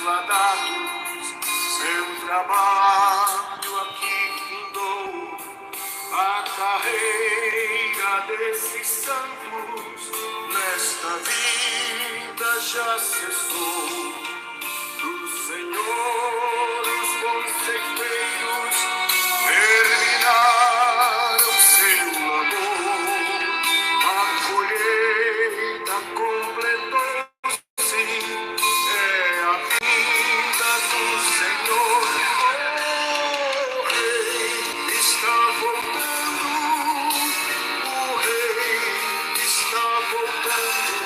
trasladados, seu trabalho aqui fundou, a carreira desses santos, nesta vida já cessou. Do Senhor os conselheiros terminaram seu labor, a colheita completou-se, é a vinda do Senhor. O Rei está voltando, o Rei está voltando,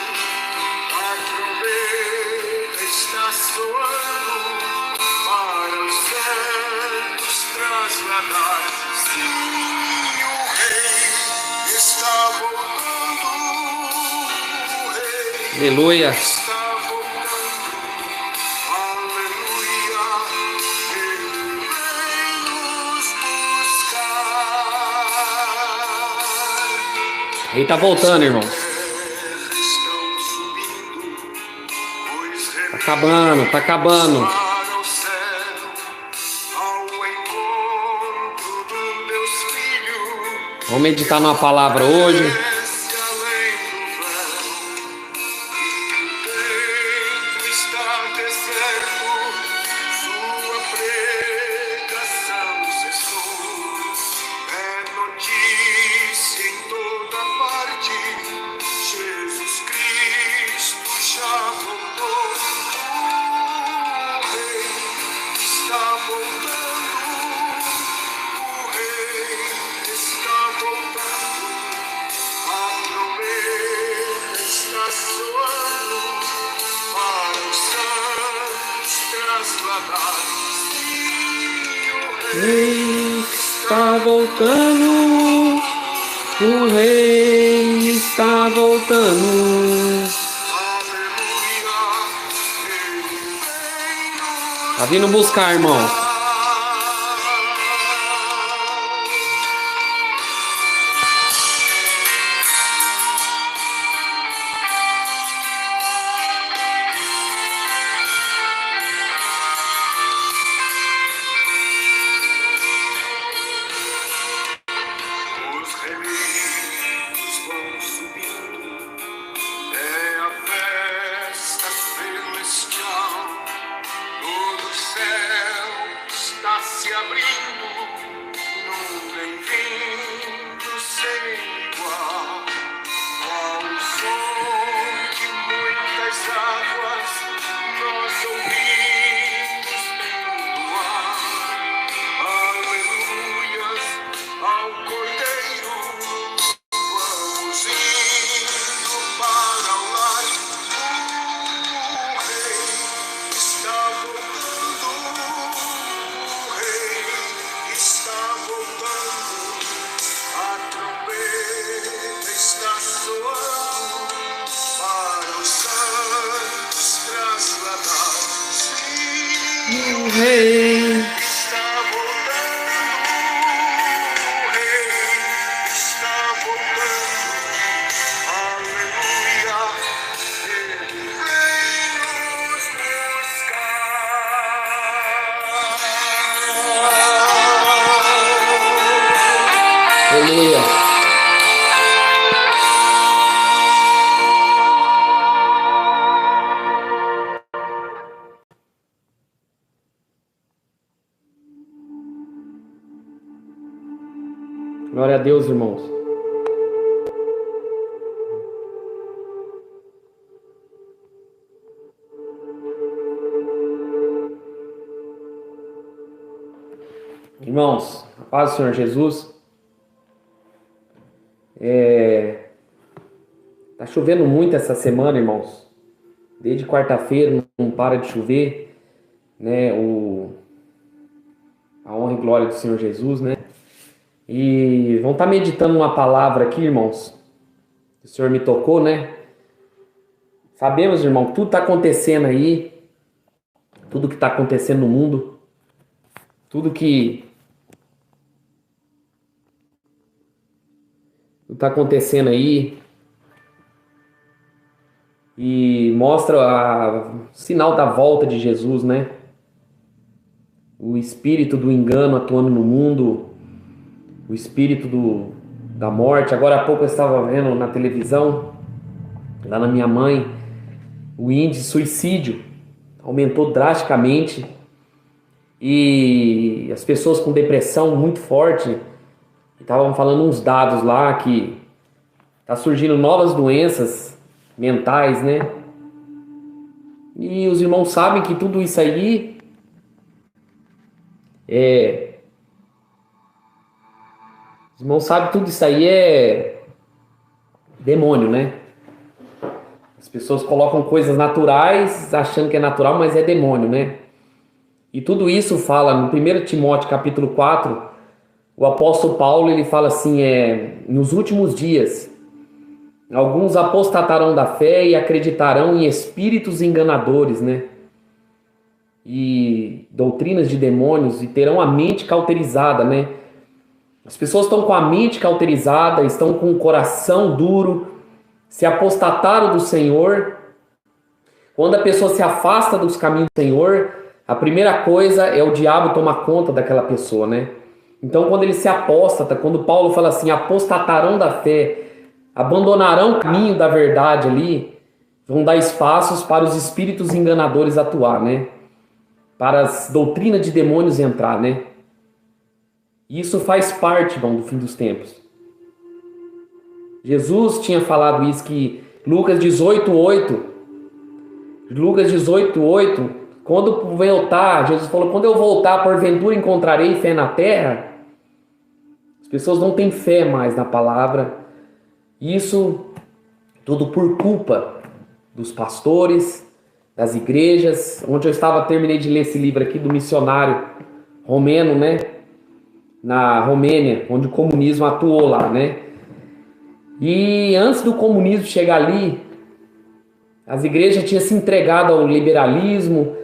a trombeta está soando para os santos trasladar. Sim, o Rei está voltando, o Rei Aleluia. está voltando, aleluia, ele vem nos buscar. Ele tá voltando, irmão. Estão subindo, pois Tá acabando, tá acabando. para o céu, ao encontro do Deus Filho, Vamos meditar numa palavra hoje. desce além do véu, e o tempo está deserto, sua pregação cessou, é notícia em toda parte, Jesus Cristo já voltou. O Rei está voltando, o Rei está voltando, a trombeta está soando para os santos trasladar. Sim, o Rei Está voltando. O Rei está voltando. aleluia, ele vem nos Tá vindo buscar, irmão. Os relíquios vão subindo, é a festa celestial, todo o céu está se abrindo, num bem-vindo sem igual, ao som de muitas águas, nós ouvimos no ar, aleluias ao Cordeiro, vamos indo para o lar. O Rei está voltando, o Rei está voltando, a trombeta está soando para os santos trasladar. Sim, O Rei. está voltando, o Rei está voltando, aleluia, ele vem nos buscar. Aleluia. Glória a Deus, irmãos. Irmãos, a paz do Senhor Jesus. Tá chovendo muito essa semana, irmãos. Desde quarta-feira não para de chover, né? A honra e glória do Senhor Jesus, né? E vamos estar meditando uma palavra aqui, irmãos. O Senhor me tocou, né? Sabemos, irmão, que tudo está acontecendo aí, tudo que está acontecendo no mundo, tudo que está acontecendo aí e mostra o sinal da volta de Jesus, né? O espírito do engano atuando no mundo, o espírito da morte. Agora há pouco eu estava vendo na televisão, lá na minha mãe, o índice de suicídio aumentou drasticamente e as pessoas com depressão muito forte estavam falando uns dados lá que tá surgindo novas doenças mentais, né? E os irmãos sabem que tudo isso aí é... Os irmãos sabem que tudo isso aí é demônio, né? As pessoas colocam coisas naturais achando que é natural, mas é demônio, né? E tudo isso fala no 1 Timóteo capítulo 4, o apóstolo Paulo ele fala assim, nos últimos dias, alguns apostatarão da fé e acreditarão em espíritos enganadores, né? E doutrinas de demônios e terão a mente cauterizada, né? As pessoas estão com a mente cauterizada, estão com o coração duro, se apostataram do Senhor. Quando a pessoa se afasta dos caminhos do Senhor, a primeira coisa é o diabo tomar conta daquela pessoa, né? Então, quando ele se apóstata, quando Paulo fala assim, apostatarão da fé, abandonarão o caminho da verdade ali, vão dar espaços para os espíritos enganadores atuar, né? Para as doutrinas de demônios entrar, né? Isso faz parte, irmão, do fim dos tempos. Jesus tinha falado isso, que Lucas 18:8, quando voltar, Jesus falou, quando eu voltar, porventura encontrarei fé na terra? As pessoas não têm fé mais na palavra. Isso tudo por culpa dos pastores, das igrejas. Onde eu estava, terminei de ler esse livro aqui do missionário romeno, né? Na Romênia, onde o comunismo atuou lá, né? E antes do comunismo chegar ali, as igrejas tinham se entregado ao liberalismo,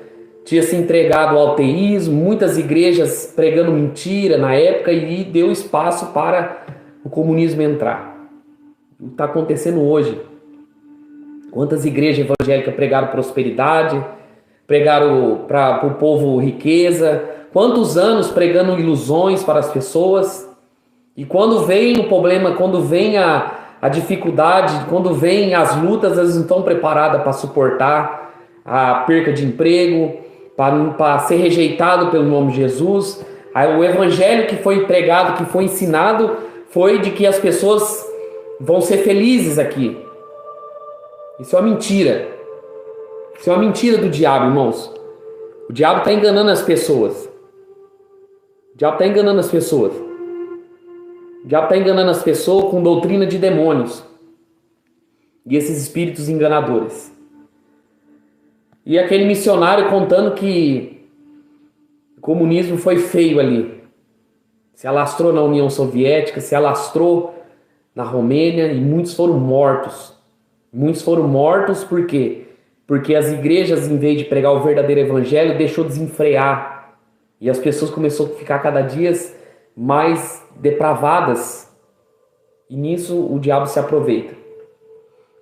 tinha se entregado ao ateísmo, muitas igrejas pregando mentira na época e deu espaço para o comunismo entrar. O que está acontecendo hoje? Quantas igrejas evangélicas pregaram prosperidade, pregaram para o povo riqueza, quantos anos pregando ilusões para as pessoas, e quando vem o problema, quando vem a dificuldade, quando vem as lutas, elas não estão preparadas para suportar a perca de emprego, para ser rejeitado pelo nome de Jesus. Aí, o evangelho que foi pregado, que foi ensinado, foi de que as pessoas vão ser felizes aqui. Isso é uma mentira. Isso é uma mentira do diabo, irmãos. O diabo está enganando as pessoas. O diabo está enganando as pessoas. O diabo está enganando as pessoas com doutrina de demônios. E esses espíritos enganadores. E aquele missionário contando que o comunismo foi feio ali. Se alastrou na União Soviética, se alastrou na Romênia e muitos foram mortos. Muitos foram mortos por quê? Porque as igrejas, em vez de pregar o verdadeiro evangelho, deixou desenfrear. E as pessoas começaram a ficar cada dia mais depravadas. E nisso o diabo se aproveita.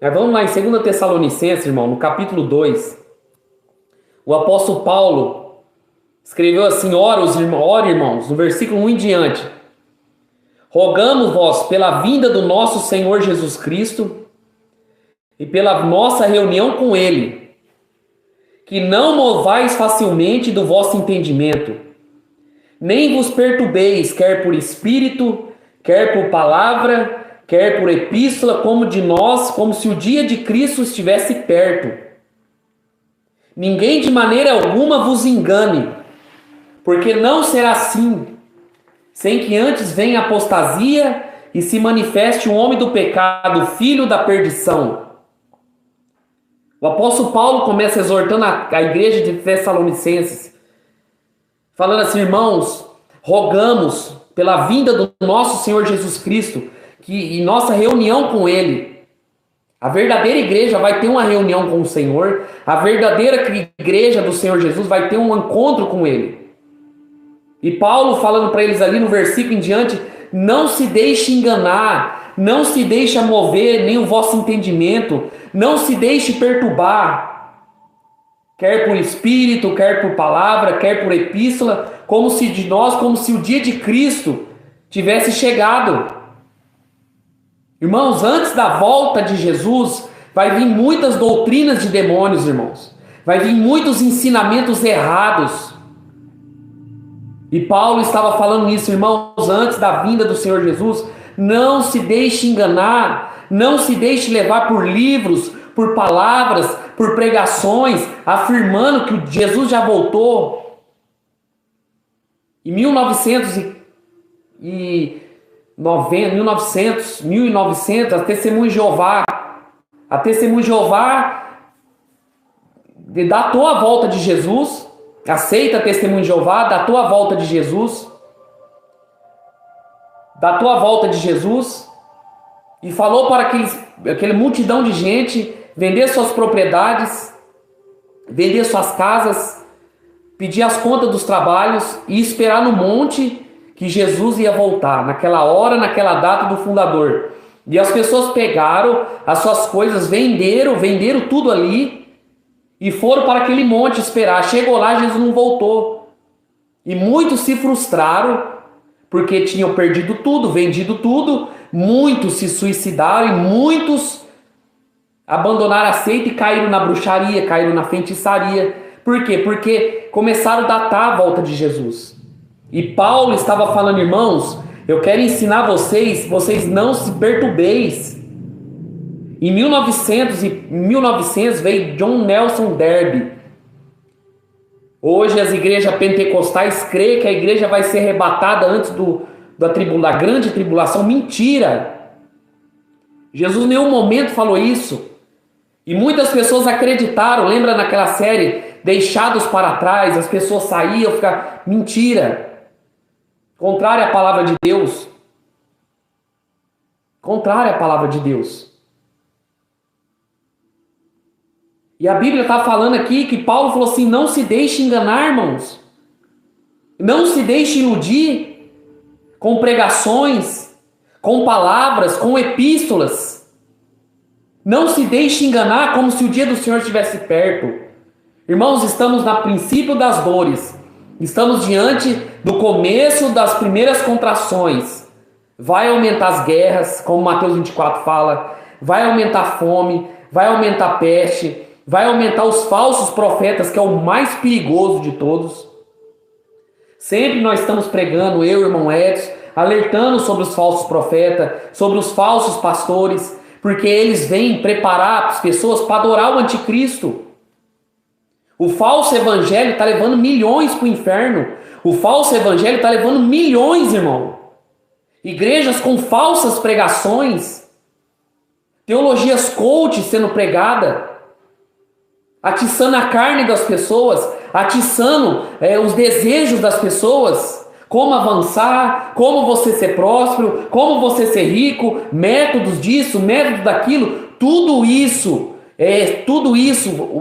Mas vamos lá em 2 Tessalonicenses, irmão, no capítulo 2. O apóstolo Paulo escreveu assim, ora, irmãos, no versículo 1 em diante. Rogamos-vos pela vinda do nosso Senhor Jesus Cristo e pela nossa reunião com Ele, que não movais facilmente do vosso entendimento, nem vos perturbeis, quer por espírito, quer por palavra, quer por epístola, como de nós, como se o dia de Cristo estivesse perto. Ninguém de maneira alguma vos engane, porque não será assim, sem que antes venha a apostasia e se manifeste o homem do pecado, filho da perdição. O apóstolo Paulo começa exortando a igreja de Tessalonicenses, falando assim, irmãos, rogamos pela vinda do nosso Senhor Jesus Cristo, que em nossa reunião com Ele, a verdadeira igreja vai ter uma reunião com o Senhor, a verdadeira igreja do Senhor Jesus vai ter um encontro com Ele. E Paulo falando para eles ali no versículo em diante, não se deixe enganar, não se deixe mover nem o vosso entendimento, não se deixe perturbar, quer por espírito, quer por palavra, quer por epístola, como se o dia de Cristo tivesse chegado. Irmãos, antes da volta de Jesus, vai vir muitas doutrinas de demônios, irmãos. Vai vir muitos ensinamentos errados. E Paulo estava falando isso, irmãos, antes da vinda do Senhor Jesus. Não se deixe enganar, não se deixe levar por livros, por palavras, por pregações, afirmando que Jesus já voltou. Em 1900, a Testemunha de Jeová datou a volta de Jesus, aceita a Testemunha de Jeová, datou a volta de Jesus e falou para aquela multidão de gente vender suas propriedades, vender suas casas, pedir as contas dos trabalhos e esperar no monte que Jesus ia voltar, naquela hora, naquela data do fundador. E as pessoas pegaram as suas coisas, venderam tudo ali e foram para aquele monte esperar. Chegou lá, Jesus não voltou. E muitos se frustraram porque tinham perdido tudo, vendido tudo. Muitos se suicidaram e muitos abandonaram a seita e caíram na bruxaria, caíram na feitiçaria. Por quê? Porque começaram a datar a volta de Jesus. E Paulo estava falando, irmãos, eu quero ensinar vocês não se perturbeis. Em 1900 veio John Nelson Darby. Hoje as igrejas pentecostais creem que a igreja vai ser arrebatada antes da grande tribulação. Mentira! Jesus em nenhum momento falou isso. E muitas pessoas acreditaram. Lembra naquela série Deixados para Trás? As pessoas saíam, ficavam... Mentira! Contrária à palavra de Deus. Contrária à palavra de Deus. E a Bíblia está falando aqui que Paulo falou assim, não se deixe enganar, irmãos. Não se deixe iludir com pregações, com palavras, com epístolas. Não se deixe enganar como se o dia do Senhor estivesse perto. Irmãos, estamos no princípio das dores. Estamos diante do começo das primeiras contrações. Vai aumentar as guerras, como Mateus 24 fala. Vai aumentar a fome, vai aumentar a peste, vai aumentar os falsos profetas, que é o mais perigoso de todos. Sempre nós estamos pregando, eu e o irmão Edson, alertando sobre os falsos profetas, sobre os falsos pastores, porque eles vêm preparar as pessoas para adorar o anticristo. O falso evangelho está levando milhões para o inferno. O falso evangelho está levando milhões, irmão. Igrejas com falsas pregações, teologias coach sendo pregada, atiçando a carne das pessoas, atiçando os desejos das pessoas, como avançar, como você ser próspero, como você ser rico, métodos disso, métodos daquilo, tudo isso,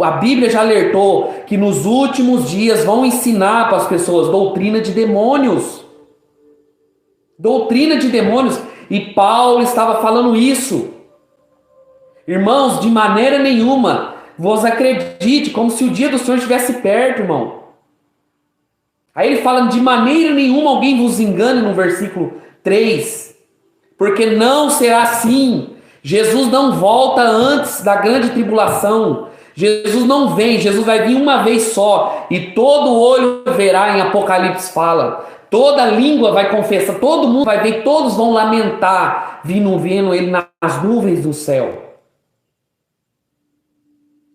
a Bíblia já alertou que nos últimos dias vão ensinar para as pessoas doutrina de demônios. Doutrina de demônios. E Paulo estava falando isso. Irmãos, de maneira nenhuma vos acredite, como se o dia do Senhor estivesse perto, irmão. Aí ele fala, de maneira nenhuma alguém vos engane no versículo 3. Porque não será assim. Jesus não volta antes da grande tribulação. Jesus não vem, Jesus vai vir uma vez só. E todo olho verá, em Apocalipse fala. Toda língua vai confessar, todo mundo vai ver, todos vão lamentar, vendo ele nas nuvens do céu.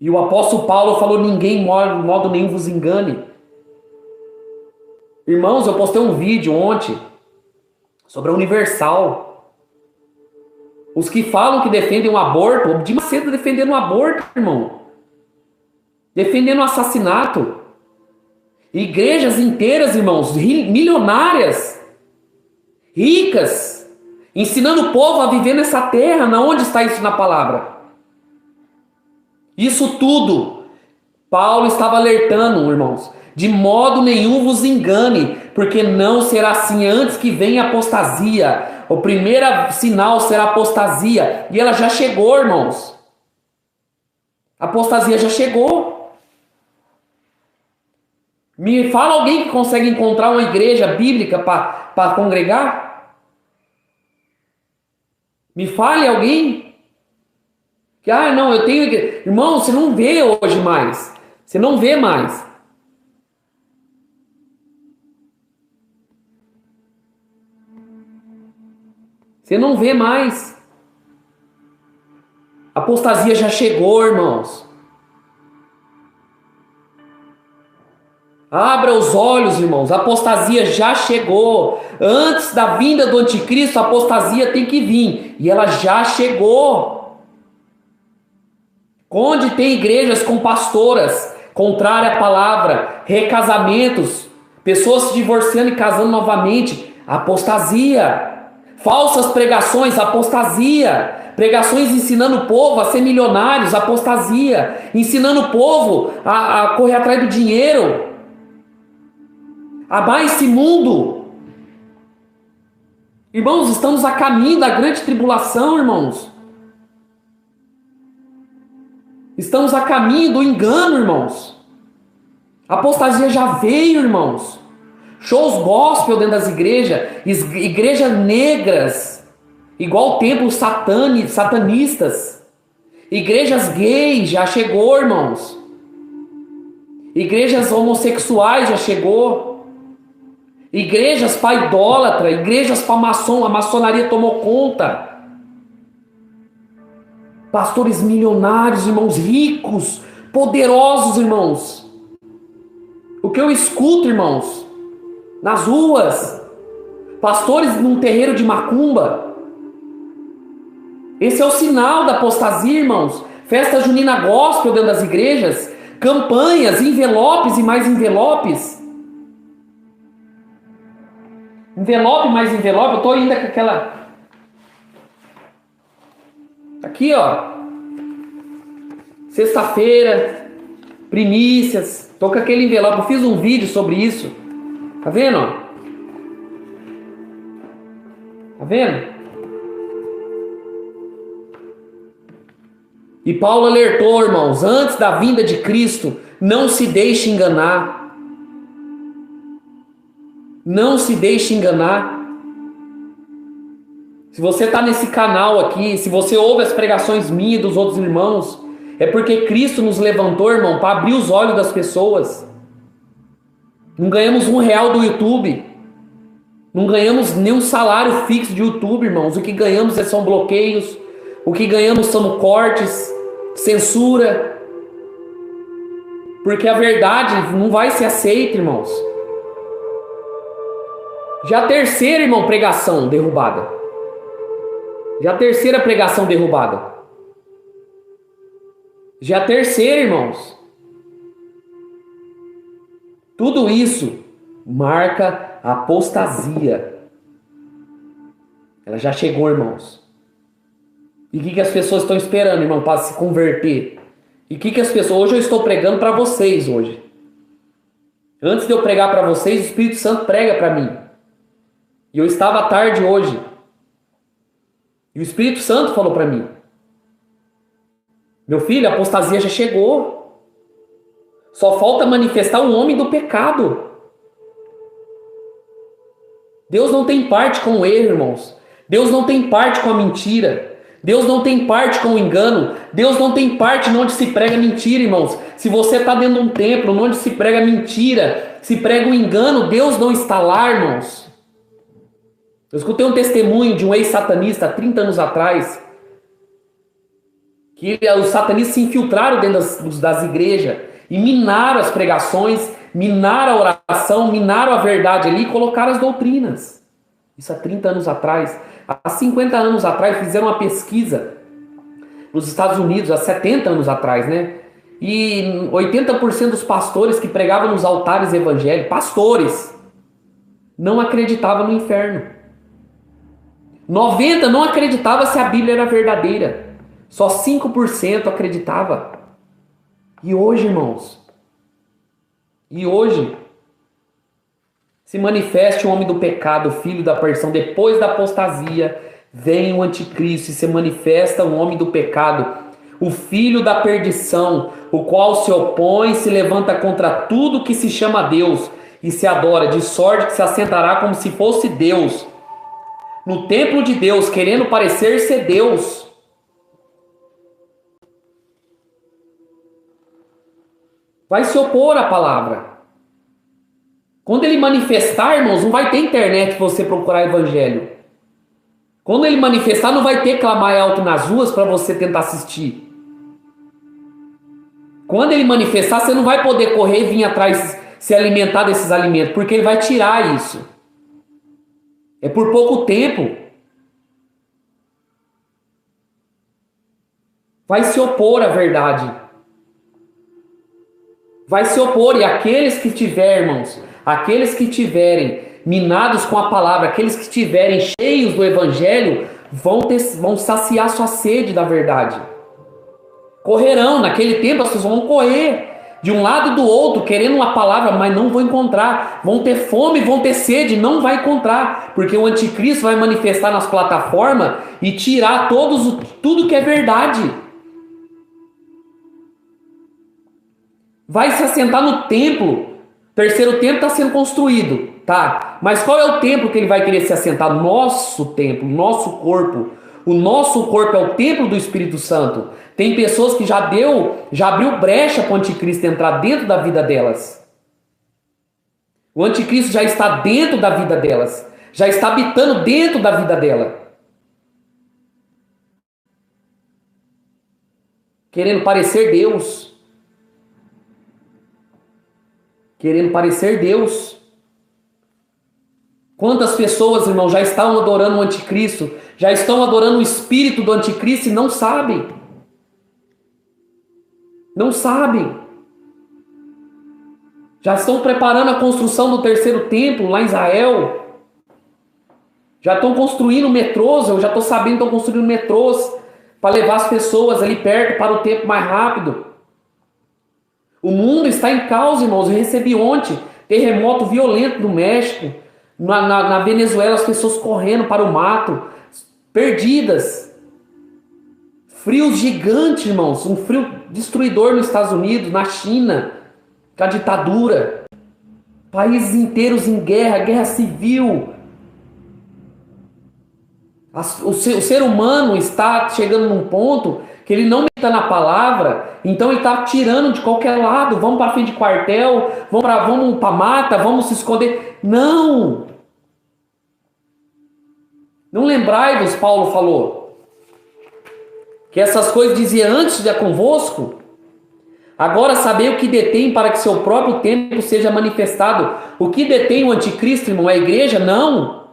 E o apóstolo Paulo falou, ninguém de modo nenhum vos engane. Irmãos, eu postei um vídeo ontem sobre a Universal. Os que falam que defendem o aborto, de Macedo defendendo o aborto, irmão. Defendendo o assassinato. Igrejas inteiras, irmãos, milionárias, ricas, ensinando o povo a viver nessa terra. Na onde está isso na palavra? Isso tudo, Paulo estava alertando, irmãos. De modo nenhum vos engane, porque não será assim antes que venha a apostasia. O primeiro sinal será a apostasia. E ela já chegou, irmãos. A apostasia já chegou. Me fala alguém que consegue encontrar uma igreja bíblica para congregar? Me fale alguém? Que, não, eu tenho igreja. Irmão, você não vê hoje mais. Você não vê mais. Você não vê mais. A apostasia já chegou, irmãos. Abra os olhos, irmãos. A apostasia já chegou. Antes da vinda do anticristo, a apostasia tem que vir. E ela já chegou. Onde tem igrejas com pastoras contrárias à palavra, recasamentos, pessoas se divorciando e casando novamente, apostasia. Falsas pregações, apostasia. Pregações ensinando o povo a ser milionários, apostasia. Ensinando o povo a correr atrás do dinheiro. Amar esse mundo. Irmãos, estamos a caminho da grande tribulação, irmãos. Estamos a caminho do engano, irmãos. A apostasia já veio, irmãos. Shows gospel dentro das igrejas negras, igual templos satanistas. Igrejas gays já chegou, irmãos. Igrejas homossexuais já chegou. Igrejas para idólatra, igrejas para maçom, a maçonaria tomou conta. Pastores milionários, irmãos, ricos, poderosos, irmãos. O que eu escuto, irmãos, nas ruas, pastores num terreiro de macumba. Esse é o sinal da apostasia, irmãos. Festa junina gospel dentro das igrejas, campanhas, envelopes e mais envelopes. Envelope mais envelope, eu tô ainda com aquela... Aqui, ó. Sexta-feira, primícias, tô com aquele envelope, eu fiz um vídeo sobre isso. Tá vendo? Tá vendo? E Paulo alertou, irmãos, antes da vinda de Cristo, não se deixe enganar. Não se deixe enganar. Se você está nesse canal aqui, se você ouve as pregações minhas e dos outros irmãos, é porque Cristo nos levantou, irmão, para abrir os olhos das pessoas. Não ganhamos R$1 do YouTube. Não ganhamos nenhum salário fixo de YouTube, irmãos. O que ganhamos são bloqueios. O que ganhamos são cortes, censura. Porque a verdade não vai ser aceita, irmãos. Já a terceira, irmão, pregação derrubada. Já a terceira pregação derrubada. Já a terceira, irmãos. Tudo isso marca a apostasia. Ela já chegou, irmãos. E o que as pessoas estão esperando, irmão, para se converter? E o que as pessoas... Hoje eu estou pregando para vocês, hoje. Antes de eu pregar para vocês, o Espírito Santo prega para mim. E eu estava à tarde hoje. E o Espírito Santo falou para mim: meu filho, a apostasia já chegou. Só falta manifestar o homem do pecado. Deus não tem parte com o erro, irmãos. Deus não tem parte com a mentira. Deus não tem parte com o engano. Deus não tem parte onde se prega mentira, irmãos. Se você está dentro de um templo onde se prega mentira, se prega o engano, Deus não está lá, irmãos. Eu escutei um testemunho de um ex-satanista há 30 anos atrás, que os satanistas se infiltraram dentro das igrejas e minaram as pregações, minaram a oração, minaram a verdade ali e colocaram as doutrinas. Isso há 30 anos atrás. Há 50 anos atrás fizeram uma pesquisa nos Estados Unidos, há 70 anos atrás, né? E 80% dos pastores que pregavam nos altares evangélicos, pastores, não acreditavam no inferno. 90% não acreditava se a Bíblia era verdadeira. Só 5% acreditava. E hoje, irmãos, E hoje se manifeste o homem do pecado, o filho da perdição. Depois da apostasia, vem o anticristo e se manifesta o homem do pecado, o filho da perdição, o qual se opõe e se levanta contra tudo que se chama Deus e se adora, de sorte que se assentará como se fosse Deus no templo de Deus, querendo parecer ser Deus. Vai se opor à palavra. Quando ele manifestar, irmãos, não vai ter internet para você procurar evangelho. Quando ele manifestar, não vai ter clamar alto nas ruas para você tentar assistir. Quando ele manifestar, você não vai poder correr e vir atrás se alimentar desses alimentos, porque ele vai tirar isso. É por pouco tempo. Vai se opor à verdade. Vai se opor, e aqueles que tiverem, irmãos, aqueles que tiverem minados com a palavra, aqueles que estiverem cheios do evangelho, vão saciar sua sede da verdade. Correrão, naquele tempo as pessoas vão correr de um lado e do outro, querendo uma palavra, mas não vão encontrar. Vão ter fome, vão ter sede, não vai encontrar, porque o anticristo vai manifestar nas plataformas e tirar tudo que é verdade. Vai se assentar no templo. O terceiro templo está sendo construído, tá? Mas qual é o templo que ele vai querer se assentar? Nosso templo, nosso corpo. O nosso corpo é o templo do Espírito Santo. Tem pessoas que já abriu brecha para o anticristo entrar dentro da vida delas. O anticristo já está dentro da vida delas. Já está habitando dentro da vida dela. Querendo parecer Deus. Querendo parecer Deus. Quantas pessoas, irmão, já estão adorando o anticristo, já estão adorando o espírito do anticristo e não sabem. Não sabem. Já estão preparando a construção do terceiro templo lá em Israel. Já estão construindo metrôs, eu já estou sabendo que estão construindo metrôs para levar as pessoas ali perto para o tempo mais rápido. O mundo está em caos, irmãos. Eu recebi ontem terremoto violento no México. Na Venezuela, as pessoas correndo para o mato, perdidas. Frio gigante, irmãos. Um frio destruidor nos Estados Unidos, na China, com a ditadura. Países inteiros em guerra, guerra civil. O ser humano está chegando num ponto que ele não está na palavra, então ele está tirando de qualquer lado. Vamos para frente de quartel, vamos para mata, vamos se esconder. Não! Não lembrai-vos, Paulo falou, que essas coisas dizia antes de convosco. Agora sabei o que detém para que seu próprio tempo seja manifestado. O que detém o anticristo, irmão? É a igreja? Não!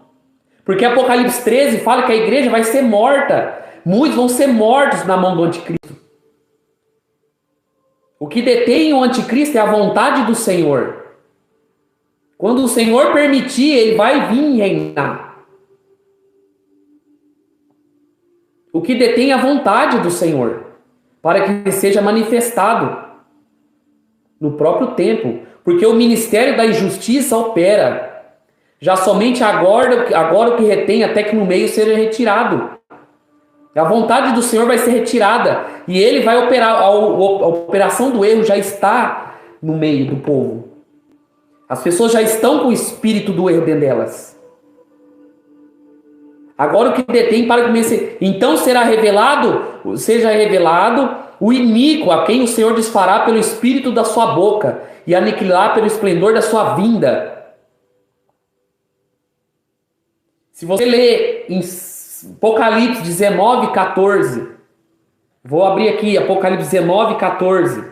Porque Apocalipse 13 fala que a igreja vai ser morta. Muitos vão ser mortos na mão do anticristo. O que detém o anticristo é a vontade do Senhor. Quando o Senhor permitir, ele vai vir reinar. O que detém é a vontade do Senhor, para que ele seja manifestado no próprio tempo. Porque o ministério da injustiça opera. Já somente agora o que retém até que no meio seja retirado. A vontade do Senhor vai ser retirada. E ele vai operar. A operação do erro já está no meio do povo. As pessoas já estão com o espírito do erro dentro delas. Agora o que detém para começar. Então seja revelado o iníquo, a quem o Senhor desfará pelo espírito da sua boca e aniquilar pelo esplendor da sua vinda. Se você ler em Apocalipse 19:14, vou abrir aqui Apocalipse 19:14,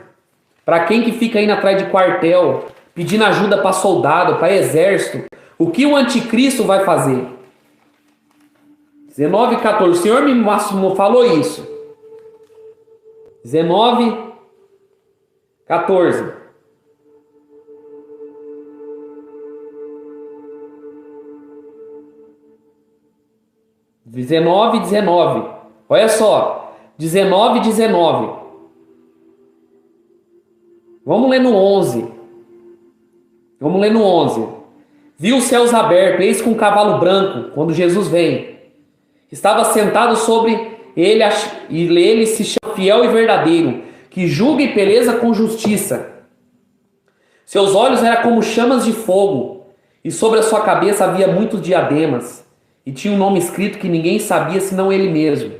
para quem que fica indo atrás de quartel, pedindo ajuda para soldado, para exército, o que o anticristo vai fazer? 19:14, o Senhor me falou isso. 19:14. e 19. Olha só. 19. Vamos ler no 11. Vamos ler no 11. Viu os céus abertos, eis com um cavalo branco, quando Jesus vem. Estava sentado sobre ele, e ele se chama Fiel e Verdadeiro, que julga e peleja com justiça. Seus olhos eram como chamas de fogo, e sobre a sua cabeça havia muitos diademas, e tinha um nome escrito que ninguém sabia senão ele mesmo.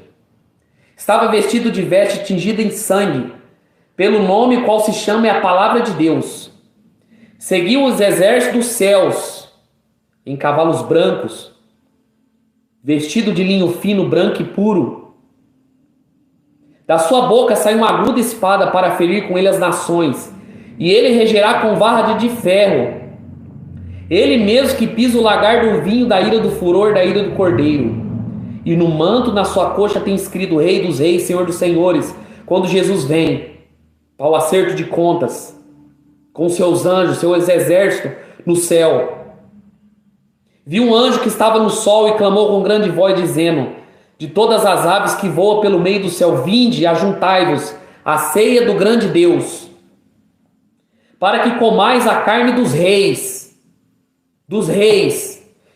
Estava vestido de veste tingida em sangue, pelo nome qual se chama a Palavra de Deus. Seguiu os exércitos dos céus, em cavalos brancos, vestido de linho fino, branco e puro. Da sua boca saiu uma aguda espada para ferir com ele as nações, e ele regerá com vara de ferro. Ele mesmo que pisa o lagar do vinho da ira do furor, da ira do cordeiro. E no manto, na sua coxa, tem escrito Rei dos Reis, Senhor dos Senhores, quando Jesus vem ao acerto de contas com seus anjos, seus exércitos no céu. Viu um anjo que estava no sol e clamou com grande voz, dizendo: de todas as aves que voam pelo meio do céu, vinde e ajuntai-vos à ceia do grande Deus, para que comais a carne dos reis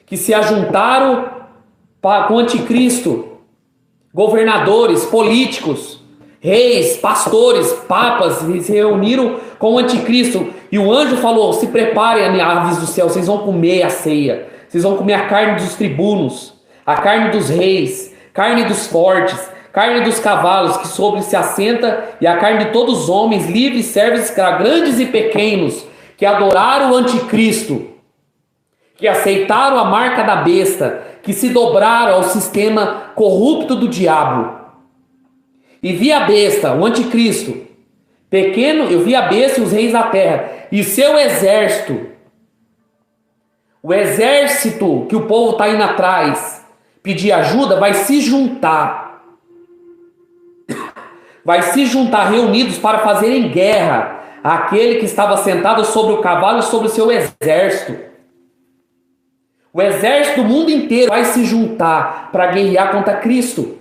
que se ajuntaram com o anticristo, governadores, políticos, reis, pastores, papas, se reuniram com o anticristo. E o anjo falou: se preparem, aves do céu, vocês vão comer a ceia, vocês vão comer a carne dos tribunos, a carne dos reis, carne dos fortes, carne dos cavalos que sobre se assenta, e a carne de todos os homens, livres, servos, grandes e pequenos, que adoraram o anticristo, que aceitaram a marca da besta, que se dobraram ao sistema corrupto do diabo. E vi a besta, o anticristo, pequeno, eu vi a besta e os reis da terra, e seu exército, o exército que o povo está indo atrás, pedir ajuda, vai se juntar. Vai se juntar reunidos para fazerem guerra àquele que estava sentado sobre o cavalo e sobre o seu exército. O exército do mundo inteiro vai se juntar para guerrear contra Cristo.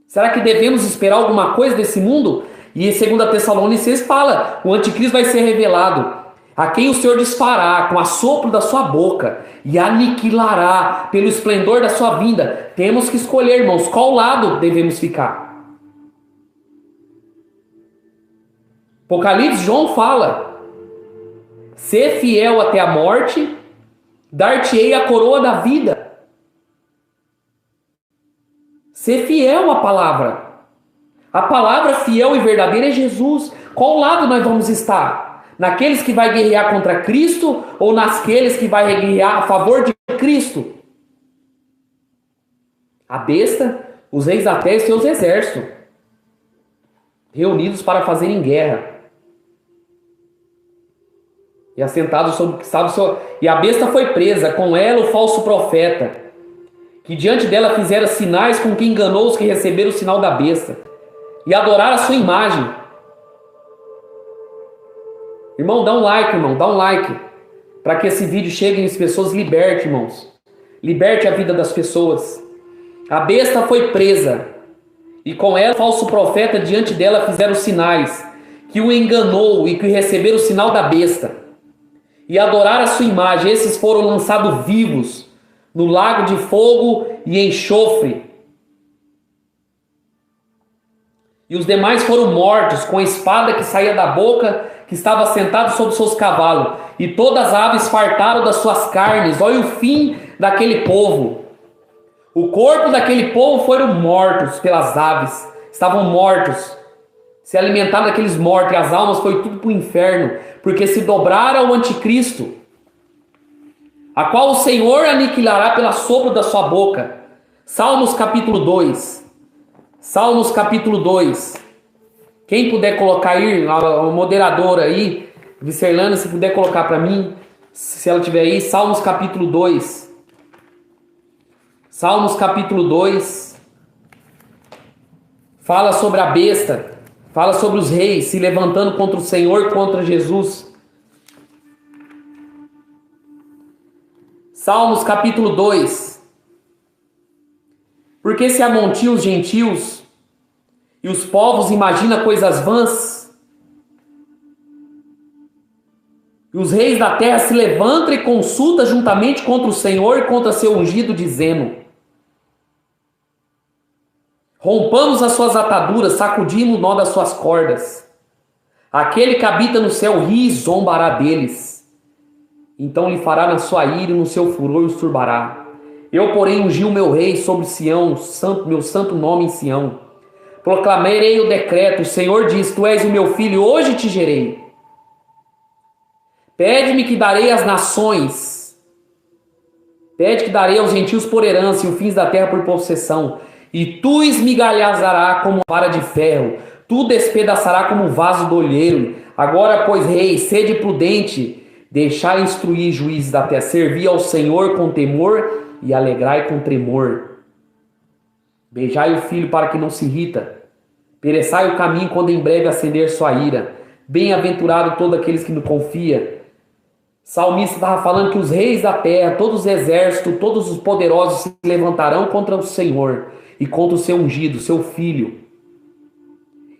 Será que devemos esperar alguma coisa desse mundo? E em 2 Tessalonicenses fala: o anticristo vai ser revelado, a quem o Senhor disfará com assopro da sua boca e aniquilará pelo esplendor da sua vinda. Temos que escolher, irmãos, qual lado devemos ficar. Apocalipse, João fala: ser fiel até a morte, dar-te-ei a coroa da vida. Ser fiel à palavra. A palavra fiel e verdadeira é Jesus. Qual lado nós vamos estar? Naqueles que vai guerrear contra Cristo ou naqueles que vai guerrear a favor de Cristo? A besta, os reis da terra e seus exércitos, reunidos para fazerem guerra. E assentados sobre o que estava o seu... E a besta foi presa, com ela o falso profeta, que diante dela fizera sinais com que enganou os que receberam o sinal da besta e adoraram a sua imagem. Irmão, dá um like, irmão, dá um like, para que esse vídeo chegue às pessoas, liberte, irmãos. Liberte a vida das pessoas. A besta foi presa, e com ela o falso profeta diante dela fizeram sinais, que o enganou e que receberam o sinal da besta e adoraram a sua imagem. Esses foram lançados vivos no lago de fogo e enxofre. E os demais foram mortos com a espada que saía da boca, que estava sentado sobre seus cavalos. E todas as aves fartaram das suas carnes. Olha o fim daquele povo. O corpo daquele povo foram mortos pelas aves. Estavam mortos. Se alimentaram daqueles mortos. E as almas foi tudo para o inferno, porque se dobraram ao anticristo, a qual o Senhor aniquilará pela sopro da sua boca. Salmos capítulo 2. Salmos capítulo 2. Quem puder colocar aí, a moderadora aí, Vicerlana, se puder colocar para mim, se ela tiver aí, Salmos capítulo 2. Salmos capítulo 2. Fala sobre a besta, fala sobre os reis se levantando contra o Senhor, contra Jesus. Salmos capítulo 2. Porque se amontiam os gentios e os povos imaginam coisas vãs, E os reis da terra se levantam e consultam juntamente contra o Senhor e contra seu ungido, dizendo: rompamos as suas ataduras, sacudimos o nó das suas cordas. Aquele que habita no céu ri e zombará deles. Então lhe fará na sua ira e no seu furor os turbará. Eu, porém, ungi o meu rei sobre Sião, meu santo nome em Sião. Proclamarei o decreto, o Senhor diz: tu és o meu filho, hoje te gerei. Pede-me que darei às nações. Pede que darei aos gentios por herança e os fins da terra por possessão. E tu esmigalhazará como vara de ferro, tu despedaçará como vaso do olheiro. Agora, pois, rei, sede prudente, deixai instruir juízes da terra, servi ao Senhor com temor e alegrai com tremor. Beijai o filho para que não se irrita, pereçai o caminho quando em breve acender sua ira. Bem-aventurado todo aqueles que não confia. Salmista estava falando que os reis da terra, todos os exércitos, todos os poderosos se levantarão contra o Senhor e contra o seu ungido, seu filho.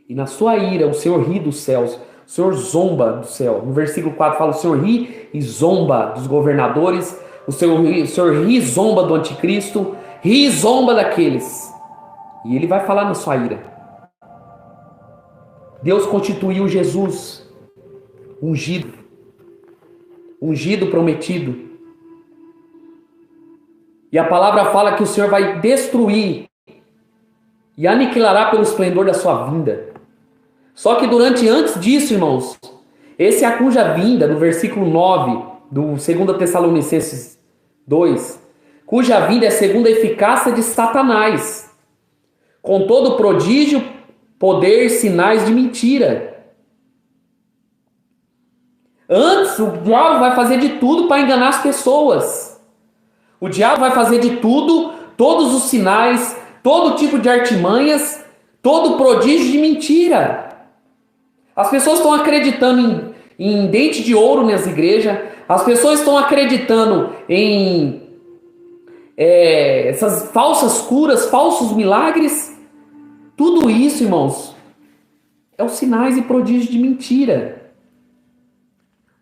E na sua ira o Senhor ri dos céus, o Senhor zomba do céu. No versículo 4 fala: o Senhor ri e zomba dos governadores, o Senhor ri e zomba do anticristo, ri e zomba daqueles. E ele vai falar na sua ira. Deus constituiu Jesus ungido prometido. E a palavra fala que o Senhor vai destruir e aniquilará pelo esplendor da sua vinda. Só que antes disso, irmãos, esse a cuja vinda, no versículo 9 do 2 Tessalonicenses 2, cuja vinda é segundo a eficácia de Satanás, com todo prodígio, poder, sinais de mentira. Antes, o diabo vai fazer de tudo para enganar as pessoas. O diabo vai fazer de tudo, todos os sinais, todo tipo de artimanhas, todo prodígio de mentira. As pessoas estão acreditando em dente de ouro nas igrejas. As pessoas estão acreditando em essas falsas curas, falsos milagres. Tudo isso, irmãos, é os sinais e prodígios de mentira.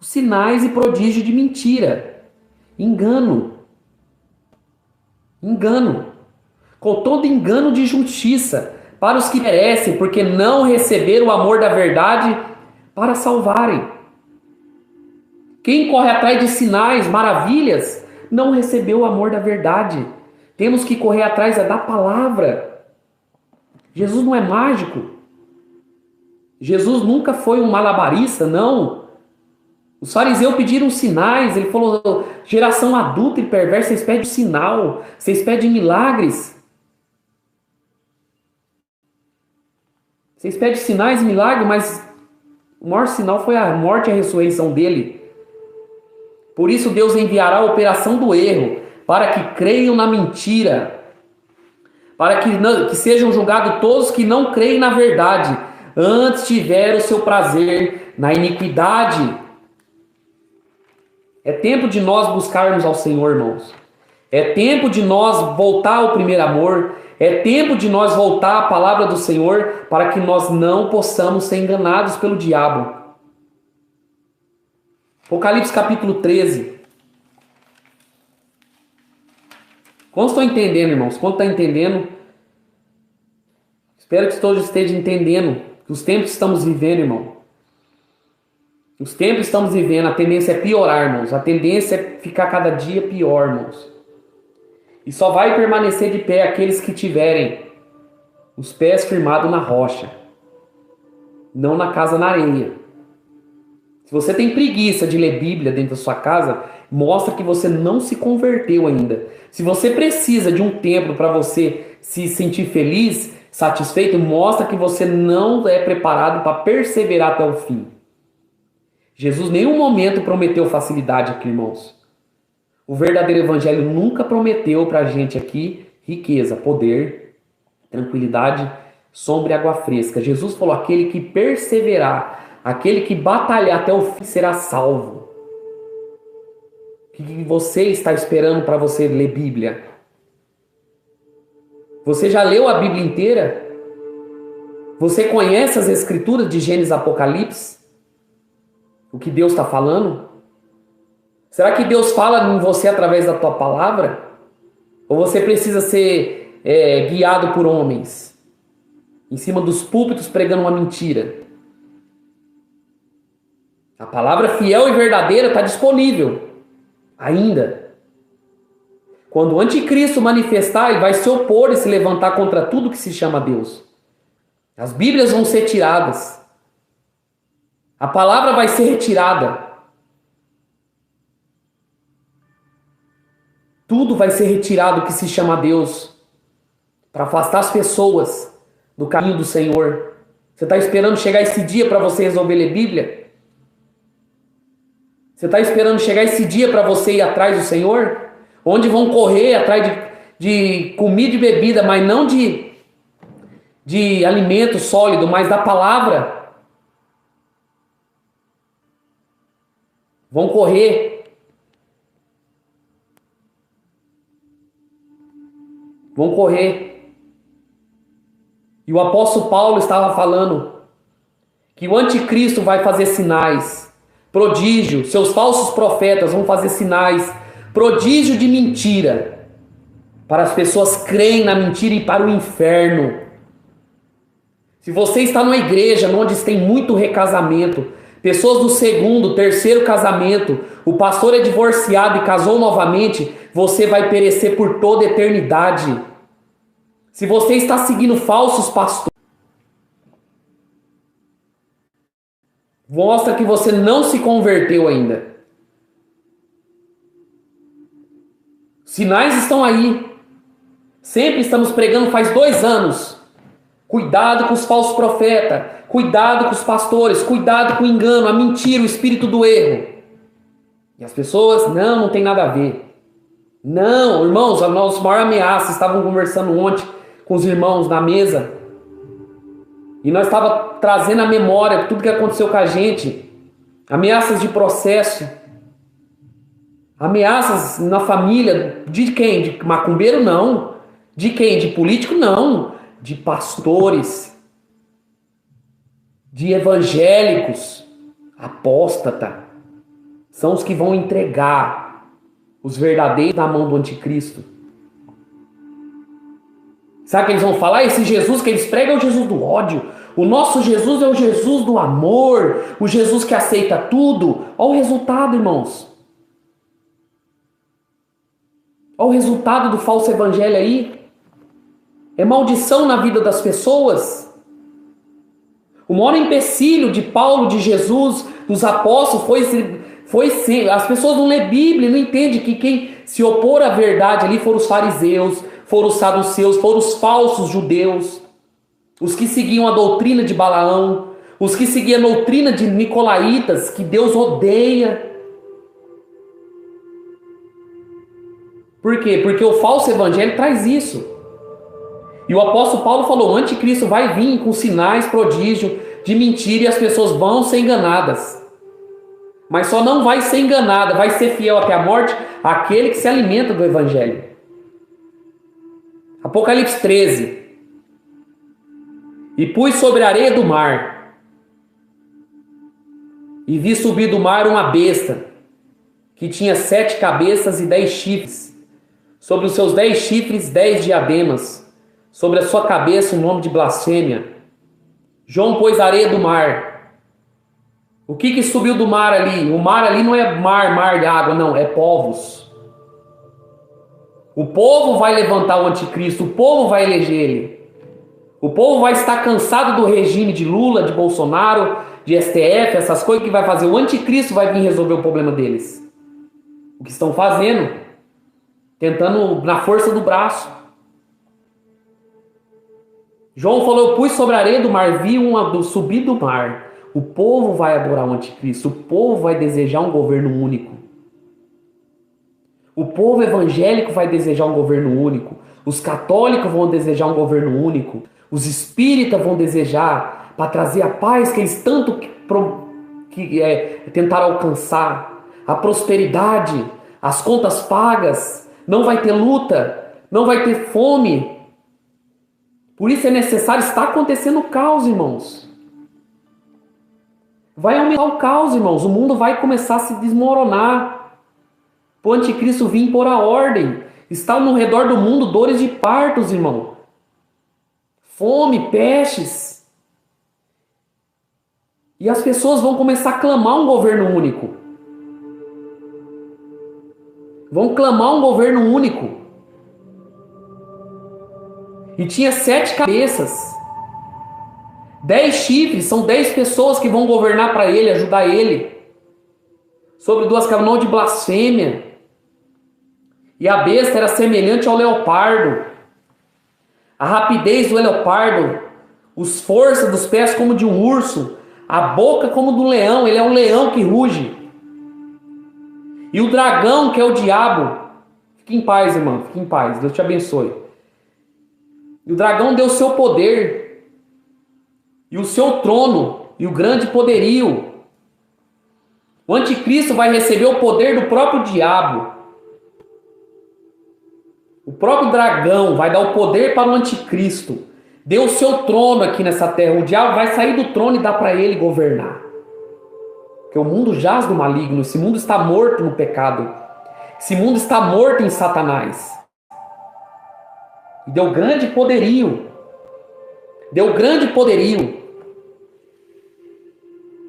Sinais e prodígio de mentira, engano, com todo engano de justiça, para os que merecem, porque não receberam o amor da verdade para salvarem. Quem corre atrás de sinais, maravilhas, não recebeu o amor da verdade. Temos que correr atrás da palavra. Jesus não é mágico. Jesus nunca foi um malabarista, não. Os fariseus pediram sinais, ele falou: geração adulta e perversa, vocês pedem sinal, vocês pedem milagres. Vocês pedem sinais e milagres, mas o maior sinal foi a morte e a ressurreição dele. Por isso Deus enviará a operação do erro, para que creiam na mentira, para que sejam julgados todos que não creem na verdade, antes tiveram o seu prazer na iniquidade. É tempo de nós buscarmos ao Senhor, irmãos. É tempo de nós voltar ao primeiro amor. É tempo de nós voltar à palavra do Senhor para que nós não possamos ser enganados pelo diabo. Apocalipse capítulo 13. Quantos estão entendendo, irmãos? Quantos estão entendendo? Espero que todos estejam entendendo que os tempos que estamos vivendo, irmão. Os tempos que estamos vivendo, a tendência é piorar, irmãos. A tendência é ficar cada dia pior, irmãos. E só vai permanecer de pé aqueles que tiverem os pés firmados na rocha, não na casa na areia. Se você tem preguiça de ler Bíblia dentro da sua casa, mostra que você não se converteu ainda. Se você precisa de um tempo para você se sentir feliz, satisfeito, mostra que você não é preparado para perseverar até o fim. Jesus em nenhum momento prometeu facilidade aqui, irmãos. O verdadeiro evangelho nunca prometeu para a gente aqui riqueza, poder, tranquilidade, sombra e água fresca. Jesus falou: aquele que perseverar, aquele que batalhar até o fim será salvo. O que você está esperando para você ler Bíblia? Você já leu a Bíblia inteira? Você conhece as escrituras de Gênesis e Apocalipse? O que Deus está falando? Será que Deus fala em você através da tua palavra? Ou você precisa ser guiado por homens? Em cima dos púlpitos pregando uma mentira? A palavra fiel e verdadeira está disponível ainda. Quando o anticristo manifestar, ele vai se opor e se levantar contra tudo que se chama Deus. As Bíblias vão ser tiradas. A palavra vai ser retirada. Tudo vai ser retirado que se chama Deus, para afastar as pessoas do caminho do Senhor. Você está esperando chegar esse dia para você resolver ler Bíblia? Você está esperando chegar esse dia para você ir atrás do Senhor? Onde vão correr atrás de comida e bebida, mas não de alimento sólido, mas da palavra. Vão correr. Vão correr. E o apóstolo Paulo estava falando que o anticristo vai fazer sinais, prodígio, seus falsos profetas vão fazer sinais, prodígio de mentira, para as pessoas creem na mentira e para o inferno. Se você está numa igreja onde tem muito recasamento, pessoas do segundo, terceiro casamento, o pastor é divorciado e casou novamente, você vai perecer por toda a eternidade. Se você está seguindo falsos pastores, mostra que você não se converteu ainda. Sinais estão aí. Sempre estamos pregando faz 2 anos. Cuidado com os falsos profetas. Cuidado com os pastores. Cuidado com o engano, a mentira, o espírito do erro. E as pessoas, não tem nada a ver. Não, irmãos, a nossa maior ameaça, estavam conversando ontem com os irmãos na mesa. E nós estávamos trazendo à memória tudo que aconteceu com a gente. Ameaças de processo. Ameaças na família. De quem? De macumbeiro? Não. De quem? De político? Não. De pastores. De evangélicos. Apóstata. São os que vão entregar os verdadeiros na mão do anticristo. Sabe o que eles vão falar? Esse Jesus que eles pregam é o Jesus do ódio. O nosso Jesus é o Jesus do amor. O Jesus que aceita tudo. Olha o resultado, irmãos. Olha o resultado do falso evangelho aí. É maldição na vida das pessoas. O maior empecilho de Paulo, de Jesus, dos apóstolos foi ser. As pessoas não lêem Bíblia, não entendem que quem se opor à verdade ali foram os fariseus, foram os saduceus, foram os falsos judeus, os que seguiam a doutrina de Balaão, os que seguiam a doutrina de Nicolaítas, que Deus odeia. Por quê? Porque o falso evangelho traz isso. E o apóstolo Paulo falou, o anticristo vai vir com sinais, prodígio, de mentira, e as pessoas vão ser enganadas. Mas só não vai ser enganada, vai ser fiel até a morte, aquele que se alimenta do evangelho. Apocalipse 13. E pus sobre a areia do mar, e vi subir do mar uma besta, que tinha 7 cabeças e 10 chifres. Sobre os seus 10 chifres, 10 diademas. Sobre a sua cabeça, um nome de blasfêmia. João pôs a areia do mar. O que subiu do mar ali? O mar ali não é mar de água, não, é povos. O povo vai levantar o anticristo, o povo vai eleger ele. O povo vai estar cansado do regime de Lula, de Bolsonaro, de STF, essas coisas que vai fazer. O anticristo vai vir resolver o problema deles. O que estão fazendo? Tentando na força do braço. João falou, eu pus sobre a areia do mar, vi subir do mar. O povo vai adorar o anticristo, o povo vai desejar um governo único. O povo evangélico vai desejar um governo único. Os católicos vão desejar um governo único. Os espíritas vão desejar para trazer a paz que eles tanto tentaram alcançar. A prosperidade, as contas pagas. Não vai ter luta, não vai ter fome. Por isso é necessário, está acontecendo o caos, irmãos. Vai aumentar o caos, irmãos. O mundo vai começar a se desmoronar. para o anticristo vir impor a ordem. Está no redor do mundo dores de partos, irmão. Fome, pestes. E as pessoas vão começar a clamar um governo único. Vão clamar um governo único. E tinha 7 cabeças. 10 chifres, são 10 pessoas que vão governar para ele, ajudar ele. Sobre 2 canoas de blasfêmia. E a besta era semelhante ao leopardo. A rapidez do leopardo, os forças dos pés como de um urso, a boca como do leão, ele é um leão que ruge. E o dragão, que é o diabo, fique em paz, irmão, fique em paz, Deus te abençoe. E o dragão deu o seu poder, e o seu trono, e o grande poderio. O anticristo vai receber o poder do próprio diabo. O próprio dragão vai dar o poder para o anticristo. Deu o seu trono aqui nessa terra. O diabo vai sair do trono e dar para ele governar. Porque o mundo jaz do maligno. Esse mundo está morto no pecado. Esse mundo está morto em Satanás. E deu grande poderio. Deu grande poderio.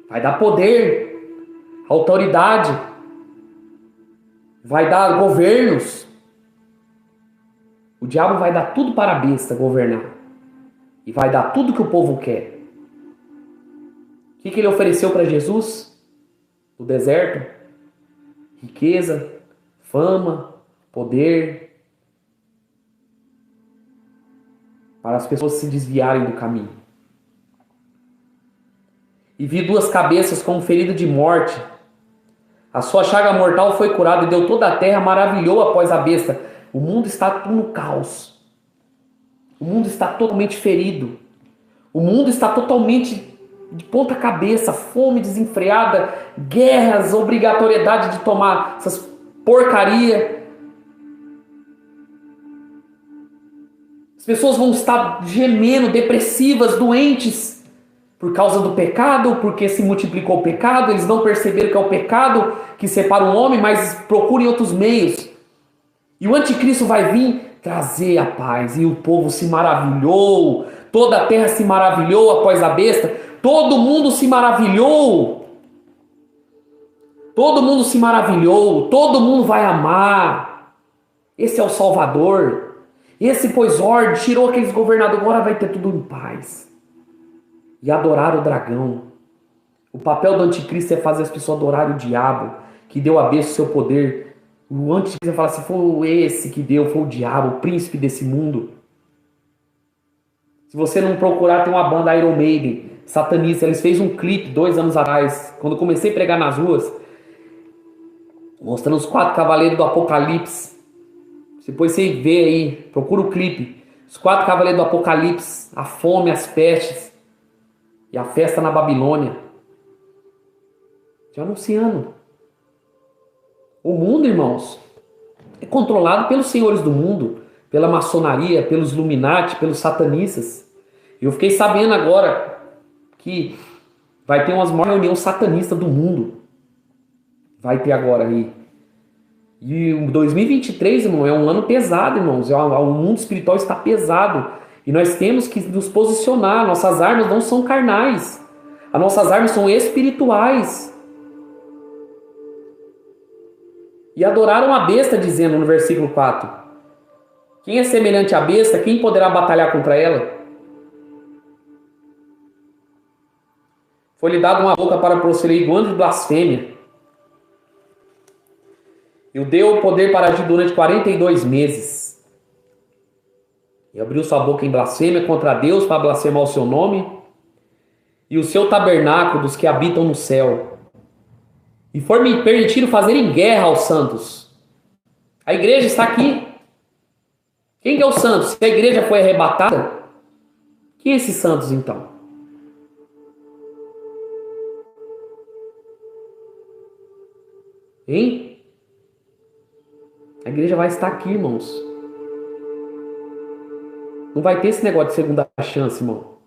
Vai dar poder, autoridade. Vai dar governos. O diabo vai dar tudo para a besta governar. E vai dar tudo que o povo quer. O que ele ofereceu para Jesus? No deserto? Riqueza, fama, poder. Para as pessoas se desviarem do caminho. E vi 2 cabeças com um ferido de morte. A sua chaga mortal foi curada e deu toda a terra, maravilhou após a besta. O mundo está no caos. O mundo está totalmente ferido. O mundo está totalmente de ponta cabeça. Fome desenfreada, guerras, obrigatoriedade de tomar essas porcaria. As pessoas vão estar gemendo, depressivas, doentes, por causa do pecado, porque se multiplicou o pecado. Eles não perceberam que é o pecado que separa o homem, mas procurem outros meios. E o anticristo vai vir trazer a paz. E o povo se maravilhou. Toda a terra se maravilhou após a besta. Todo mundo se maravilhou. Todo mundo se maravilhou. Todo mundo vai amar. Esse é o Salvador. Esse pôs ordem, tirou aqueles governadores. Agora vai ter tudo em paz. E adorar o dragão. O papel do anticristo é fazer as pessoas adorarem o diabo, que deu a besta o seu poder. O anticristo fala assim, foi esse que deu, foi o diabo, o príncipe desse mundo. Se você não procurar, tem uma banda Iron Maiden, satanista. Eles fez um clipe 2 anos atrás, quando eu comecei a pregar nas ruas, mostrando os 4 cavaleiros do Apocalipse. Depois você vê aí, procura o clipe. Os 4 cavaleiros do Apocalipse, a fome, as pestes e a festa na Babilônia. Te anunciando. O mundo, irmãos, é controlado pelos senhores do mundo, pela maçonaria, pelos Illuminati, pelos satanistas. Eu fiquei sabendo agora que vai ter umas maiores reuniões satanistas do mundo. Vai ter agora aí. E o 2023, irmão, é um ano pesado, irmãos. O mundo espiritual está pesado. E nós temos que nos posicionar. Nossas armas não são carnais. As nossas armas são espirituais. E adoraram a besta, dizendo no versículo 4. Quem é semelhante à besta, quem poderá batalhar contra ela? Foi-lhe dado uma boca para proferir grandes blasfêmia. E o deu o poder para agir durante 42 meses. E abriu sua boca em blasfêmia contra Deus, para blasfemar o seu nome. E o seu tabernáculo dos que habitam no céu. E foi-me permitido fazerem guerra aos santos. A igreja está aqui. Quem é os santos? Se a igreja foi arrebatada, quem é esses santos então? Hein? A igreja vai estar aqui, irmãos. Não vai ter esse negócio de segunda chance, irmão.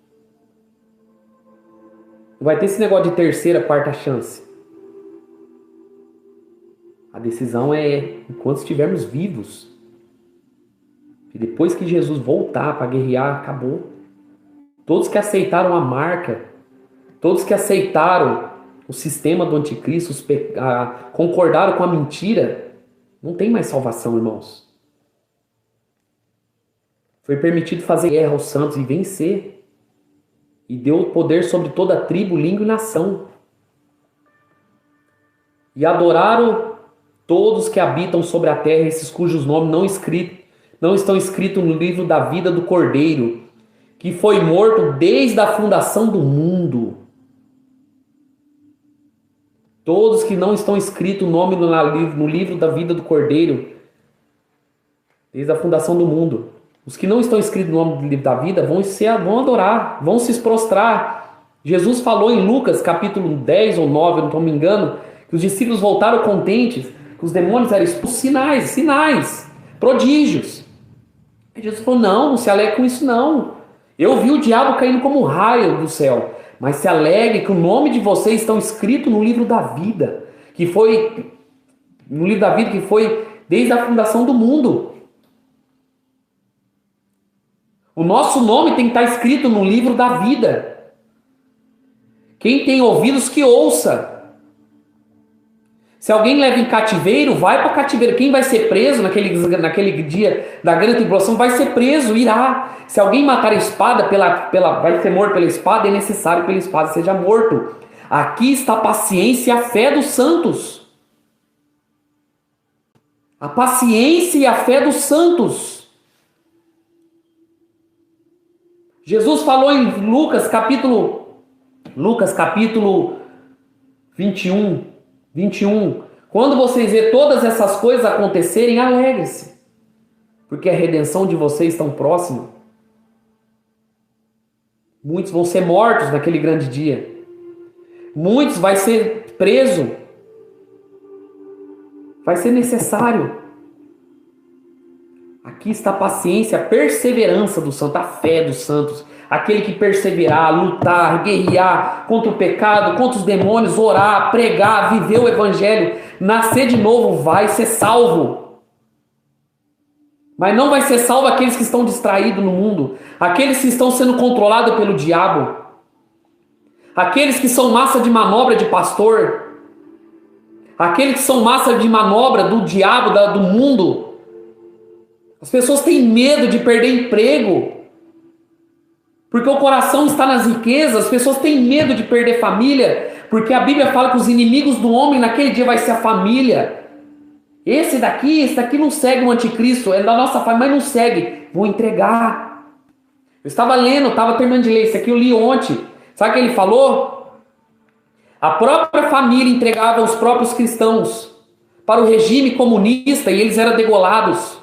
Não vai ter esse negócio de terceira, quarta chance. A decisão é enquanto estivermos vivos. E depois que Jesus voltar para guerrear, acabou. Todos que aceitaram a marca, todos que aceitaram o sistema do anticristo, concordaram com a mentira, não tem mais salvação, irmãos. Foi permitido fazer guerra aos santos e vencer. E deu poder sobre toda a tribo, língua e nação. E adoraram todos que habitam sobre a terra, esses cujos nomes não estão escritos no livro da vida do Cordeiro, que foi morto desde a fundação do mundo. Todos que não estão escritos o nome no livro da vida do Cordeiro, desde a fundação do mundo. Os que não estão escritos no nome do livro da vida vão adorar, vão se prostrar. Jesus falou em Lucas capítulo 10 ou 9, não me engano, que os discípulos voltaram contentes, que os demônios eram expulsos. Sinais, prodígios. E Jesus falou, não se alegre com isso não. Eu vi o diabo caindo como um raio do céu. Mas se alegre que o nome de vocês estão escrito no livro da vida. Que foi desde a fundação do mundo. O nosso nome tem que estar escrito no livro da vida. Quem tem ouvidos que ouça. Se alguém leva em cativeiro, vai para cativeiro. Quem vai ser preso naquele dia da grande tribulação vai ser preso, irá. Se alguém matar a espada, vai ser morto pela espada, é necessário que pela espada seja morto. Aqui está a paciência e a fé dos santos. A paciência e a fé dos santos. Jesus falou em Lucas capítulo 21, quando vocês verem todas essas coisas acontecerem, alegre-se, porque a redenção de vocês está próxima. Muitos vão ser mortos naquele grande dia. Muitos vai ser preso. Vai ser necessário. Aqui está a paciência, a perseverança do santo, a fé dos santos. Aquele que perseverar, lutar, guerrear contra o pecado, contra os demônios, orar, pregar, viver o evangelho, nascer de novo, vai ser salvo. Mas não vai ser salvo aqueles que estão distraídos no mundo, aqueles que estão sendo controlados pelo diabo, aqueles que são massa de manobra de pastor, aqueles que são massa de manobra do diabo, do mundo. As pessoas têm medo de perder emprego, porque o coração está nas riquezas. As pessoas têm medo de perder família, porque a Bíblia fala que os inimigos do homem naquele dia vai ser a família. Esse daqui não segue o anticristo, é da nossa família, mas não segue. Vou entregar. Eu estava terminando de ler isso aqui, eu li ontem. Sabe o que ele falou? A própria família entregava os próprios cristãos para o regime comunista e eles eram degolados.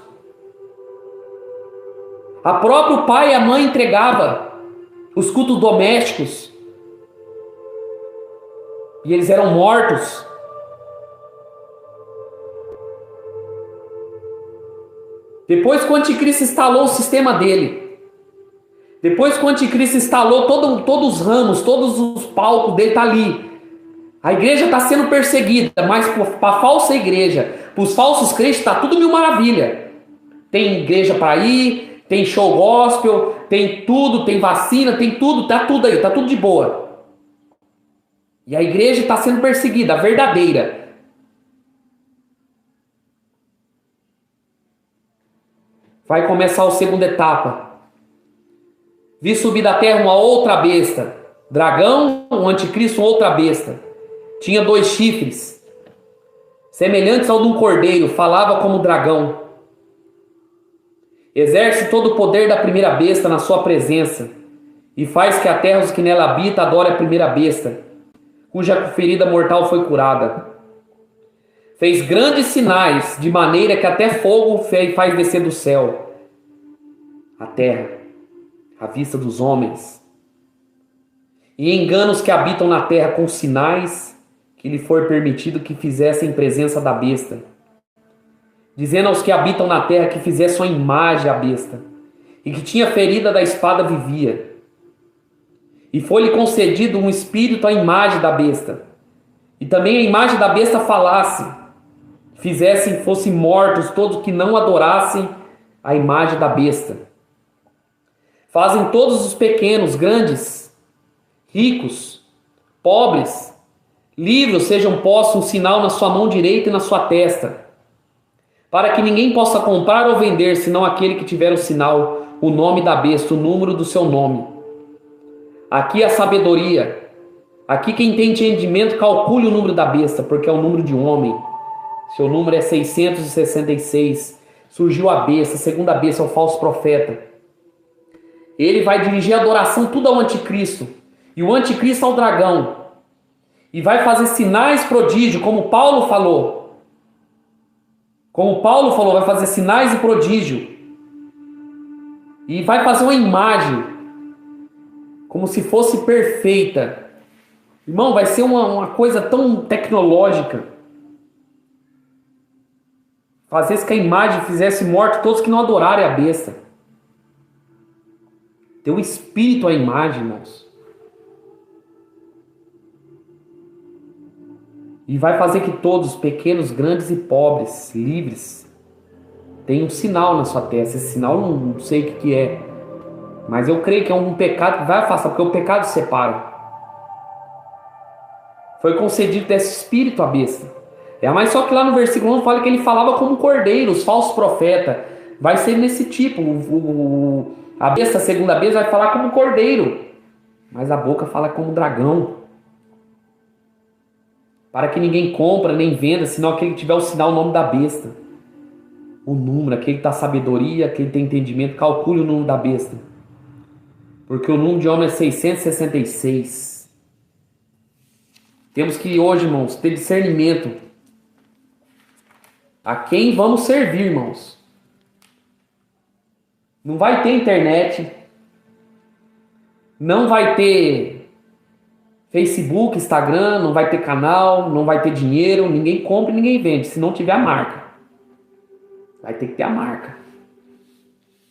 A próprio pai e a mãe entregava os cultos domésticos e eles eram mortos. Depois que o anticristo instalou o sistema dele, depois que o anticristo instalou todos os ramos, todos os palcos dele, está ali. A igreja está sendo perseguida, mas para a falsa igreja, para os falsos crentes, está tudo mil maravilha. Tem igreja para ir, tem show gospel, tem tudo, tem vacina, tem tudo, tá tudo aí, tá tudo de boa. E a igreja está sendo perseguida, a verdadeira. Vai começar a segunda etapa. Vi subir da terra uma outra besta. Dragão, um anticristo, uma outra besta. Tinha 2 chifres, semelhantes ao de um cordeiro, falava como dragão. Exerce todo o poder da primeira besta na sua presença, e faz que a terra os que nela habitam adore a primeira besta, cuja ferida mortal foi curada. Fez grandes sinais, de maneira que até fogo faz descer do céu a terra, à vista dos homens. E engana os que habitam na terra com sinais que lhe for permitido que fizessem em presença da besta, dizendo aos que habitam na terra que fizesse uma imagem à besta, e que tinha ferida da espada vivia. E foi-lhe concedido um espírito à imagem da besta, e também a imagem da besta falasse, fossem mortos todos que não adorassem a imagem da besta. Fazem todos os pequenos, grandes, ricos, pobres, livres, sejam postos um sinal na sua mão direita e na sua testa, para que ninguém possa comprar ou vender, senão aquele que tiver o sinal, o nome da besta, o número do seu nome. Aqui a sabedoria. Aqui quem tem entendimento calcule o número da besta, porque é o número de um homem. Seu número é 666. Surgiu a besta, a segunda besta é o falso profeta. Ele vai dirigir a adoração tudo ao anticristo. E o anticristo ao dragão. E vai fazer sinais prodígio, como Paulo falou. Como Paulo falou, vai fazer sinais e prodígio. E vai fazer uma imagem, como se fosse perfeita. Irmão, vai ser uma coisa tão tecnológica. Fazer que a imagem fizesse morte todos que não adorarem a besta. Tem um espírito a imagem, irmãos. E vai fazer que todos, pequenos, grandes e pobres, livres, tenham um sinal na sua testa. Esse sinal eu não sei o que é. Mas eu creio que é um pecado que vai afastar, porque o pecado separa. Foi concedido desse espírito a besta. Mas só que lá no versículo 1 fala que ele falava como cordeiro, os falsos profetas. Vai ser nesse tipo. A besta, a segunda besta, vai falar como cordeiro. Mas a boca fala como dragão. Para que ninguém compra nem venda, senão aquele que tiver o sinal, o nome da besta. O número, aquele que tem sabedoria, aquele que tem entendimento, calcule o número da besta. Porque o número de homem é 666. Temos que hoje, irmãos, ter discernimento. A quem vamos servir, irmãos? Não vai ter internet. Não vai ter Facebook, Instagram, não vai ter canal, não vai ter dinheiro, ninguém compra e ninguém vende, se não tiver a marca. Vai ter que ter a marca.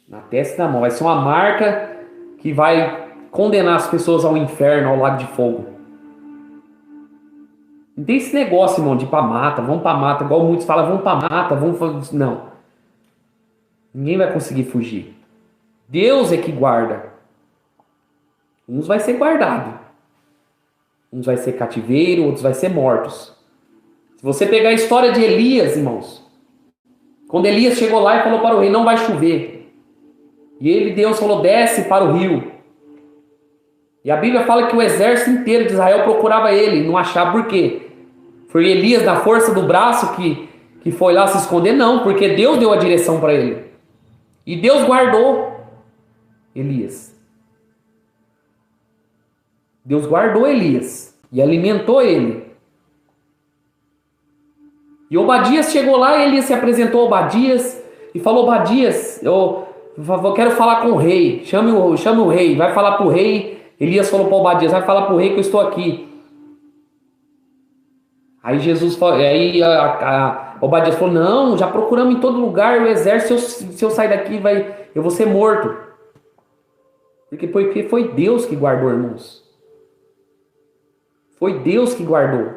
Na testa e na mão. Vai ser uma marca que vai condenar as pessoas ao inferno, ao lago de fogo. Não tem esse negócio, irmão, de ir pra mata, vamos pra mata, igual muitos falam, vamos pra mata, vamos... Não. Ninguém vai conseguir fugir. Deus é que guarda. Uns vai ser guardado. Uns vai ser cativeiro, outros vai ser mortos. Se você pegar a história de Elias, irmãos, quando Elias chegou lá e falou para o rei, não vai chover. E Deus falou, desce para o rio. E a Bíblia fala que o exército inteiro de Israel procurava ele, não achava. Por quê? Foi Elias na força do braço que foi lá se esconder? Não, porque Deus deu a direção para ele. E Deus guardou Elias. Deus guardou Elias e alimentou ele. E Obadias chegou lá e Elias se apresentou a Obadias e falou, Obadias, eu quero falar com o rei, chame o rei, vai falar para o rei. Elias falou para Obadias, vai falar para o rei que eu estou aqui. Aí Obadias falou, não, já procuramos em todo lugar o exército, se eu sair daqui eu vou ser morto. Porque foi Deus que guardou, irmãos. Foi Deus que guardou.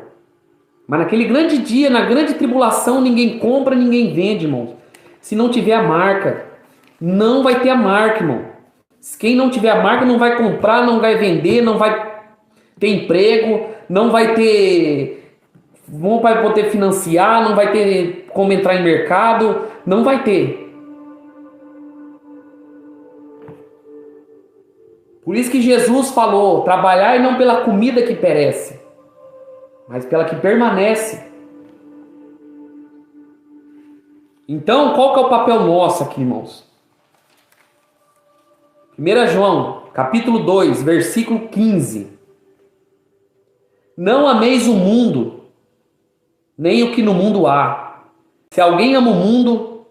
Mas naquele grande dia, na grande tribulação, ninguém compra, ninguém vende, irmãos. Se não tiver a marca, não vai ter a marca, irmão. Quem não tiver a marca não vai comprar, não vai vender, não vai ter emprego, não vai poder financiar, não vai ter como entrar em mercado, não vai ter. Por isso que Jesus falou, trabalhai não pela comida que perece, mas pela que permanece. Então, qual que é o papel nosso aqui, irmãos? 1 João, capítulo 2, versículo 15. Não ameis o mundo, nem o que no mundo há. Se alguém ama o mundo,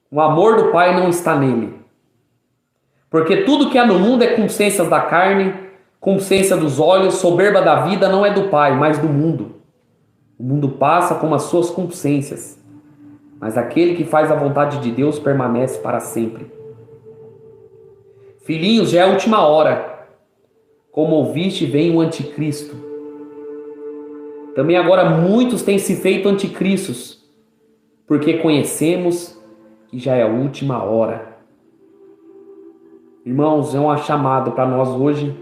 o amor do Pai não está nele. Porque tudo que há no mundo é concupiscências da carne, concupiscência dos olhos, soberba da vida, não é do Pai, mas do mundo. O mundo passa como as suas concupiscências, mas aquele que faz a vontade de Deus permanece para sempre. Filhinhos, já é a última hora. Como ouviste, vem o anticristo. Também agora muitos têm se feito anticristos. porque conhecemos que já é a última hora. Irmãos, é uma chamada para nós hoje,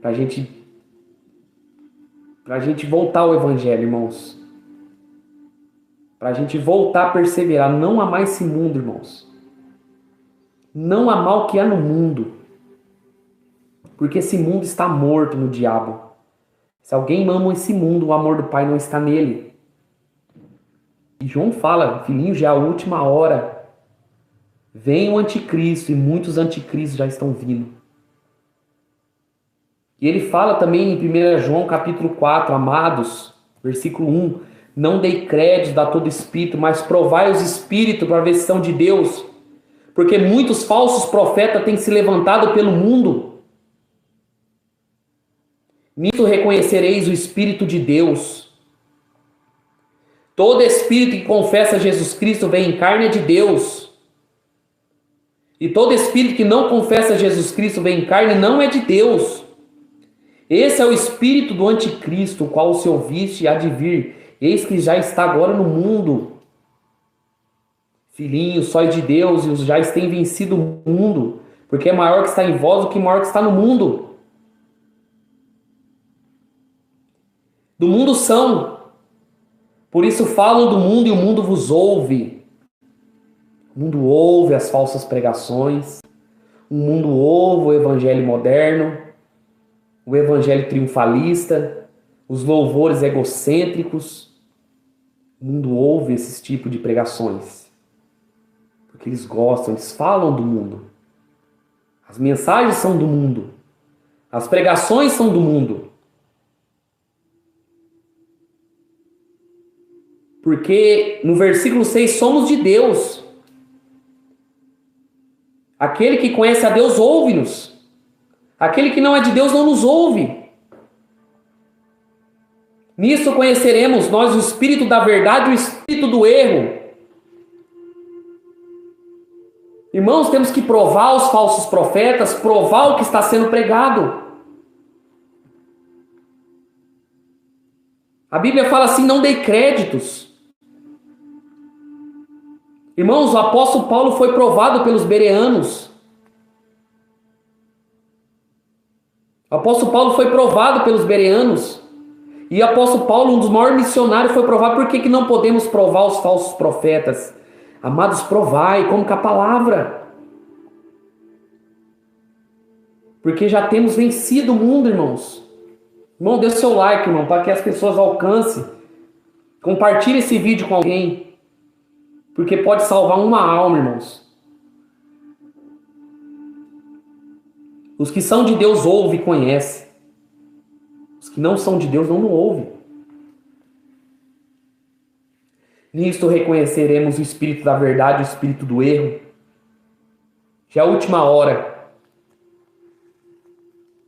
para a gente voltar ao Evangelho, irmãos. Para a gente voltar a perseverar. Não amar esse mundo, irmãos. Não amar o que há no mundo. Porque esse mundo está morto no diabo. Se alguém ama esse mundo, o amor do Pai não está nele. E João fala, filhinho, já é a última hora. Vem o anticristo, e muitos anticristos já estão vindo. E ele fala também em 1 João capítulo 4, amados, versículo 1, não dei crédito a todo espírito, mas provai os espíritos para ver se são de Deus. Porque muitos falsos profetas têm se levantado pelo mundo. Nisso reconhecereis o Espírito de Deus. Todo espírito que confessa Jesus Cristo vem em carne é de Deus. E todo espírito que não confessa Jesus Cristo vem em carne não é de Deus. Esse é o espírito do anticristo, o qual se ouviste há de vir. Eis que já está agora no mundo. Filhinhos, sois de Deus e os já têm vencido o mundo, porque é maior que está em vós do que maior que está no mundo. Do mundo são, por isso falam do mundo e o mundo vos ouve. O mundo ouve as falsas pregações, o mundo ouve o evangelho moderno, o evangelho triunfalista, os louvores egocêntricos. O mundo ouve esse tipo de pregações, porque eles gostam, eles falam do mundo. As mensagens são do mundo, as pregações são do mundo. Porque no versículo 6, somos de Deus. Aquele que conhece a Deus, ouve-nos. Aquele que não é de Deus, não nos ouve. Nisso conheceremos nós o espírito da verdade e o espírito do erro. Irmãos, temos que provar os falsos profetas, provar o que está sendo pregado. A Bíblia fala assim, não dei créditos. Irmãos, o apóstolo Paulo foi provado pelos bereanos. O apóstolo Paulo foi provado pelos bereanos. E o apóstolo Paulo, um dos maiores missionários, foi provado. Por que não podemos provar os falsos profetas? Amados, provai, como com a palavra. Porque já temos vencido o mundo, irmãos. Irmão, dê seu like, irmão, para que as pessoas alcancem. Compartilhe esse vídeo com alguém. Porque pode salvar uma alma, irmãos. Os que são de Deus ouvem e conhecem. Os que não são de Deus não ouvem. Nisto reconheceremos o espírito da verdade e o espírito do erro. Já é a última hora.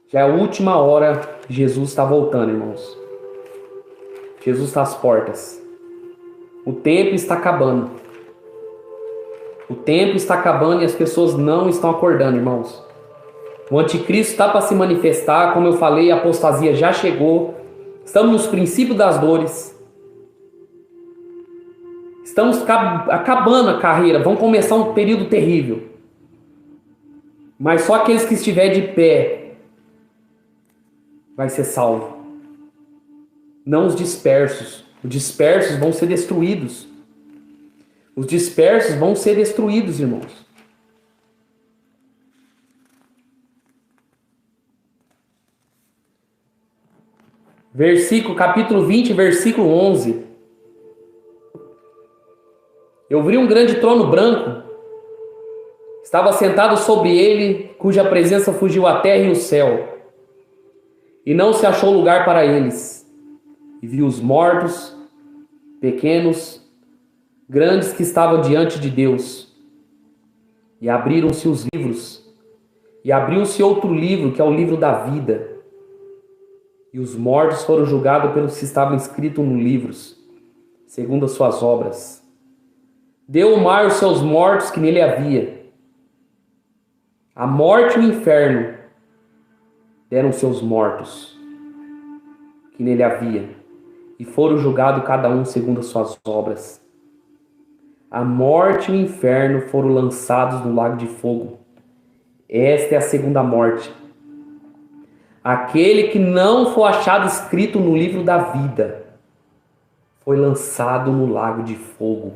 Já é a última hora. Jesus está voltando, irmãos. Jesus está às portas. O tempo está acabando. O tempo está acabando e as pessoas não estão acordando, irmãos. O anticristo está para se manifestar. Como eu falei, a apostasia já chegou. Estamos nos princípios das dores. Estamos acabando a carreira. Vamos começar um período terrível. Mas só aqueles que estiverem de pé vai ser salvo. Não os dispersos. Os dispersos vão ser destruídos. Os dispersos vão ser destruídos, irmãos. Capítulo 20, versículo 11. Eu vi um grande trono branco. Estava sentado sobre ele, cuja presença fugiu a terra e o céu. E não se achou lugar para eles. E vi os mortos, pequenos, grandes que estavam diante de Deus. E abriram-se os livros. E abriu-se outro livro, que é o livro da vida. E os mortos foram julgados pelos que estavam escritos nos livros, segundo as suas obras. Deu o mar os seus mortos que nele havia. A morte e o inferno deram seus mortos que nele havia. E foram julgados cada um segundo as suas obras. A morte e o inferno foram lançados no lago de fogo. Esta é a segunda morte. Aquele que não for achado escrito no livro da vida foi lançado no lago de fogo.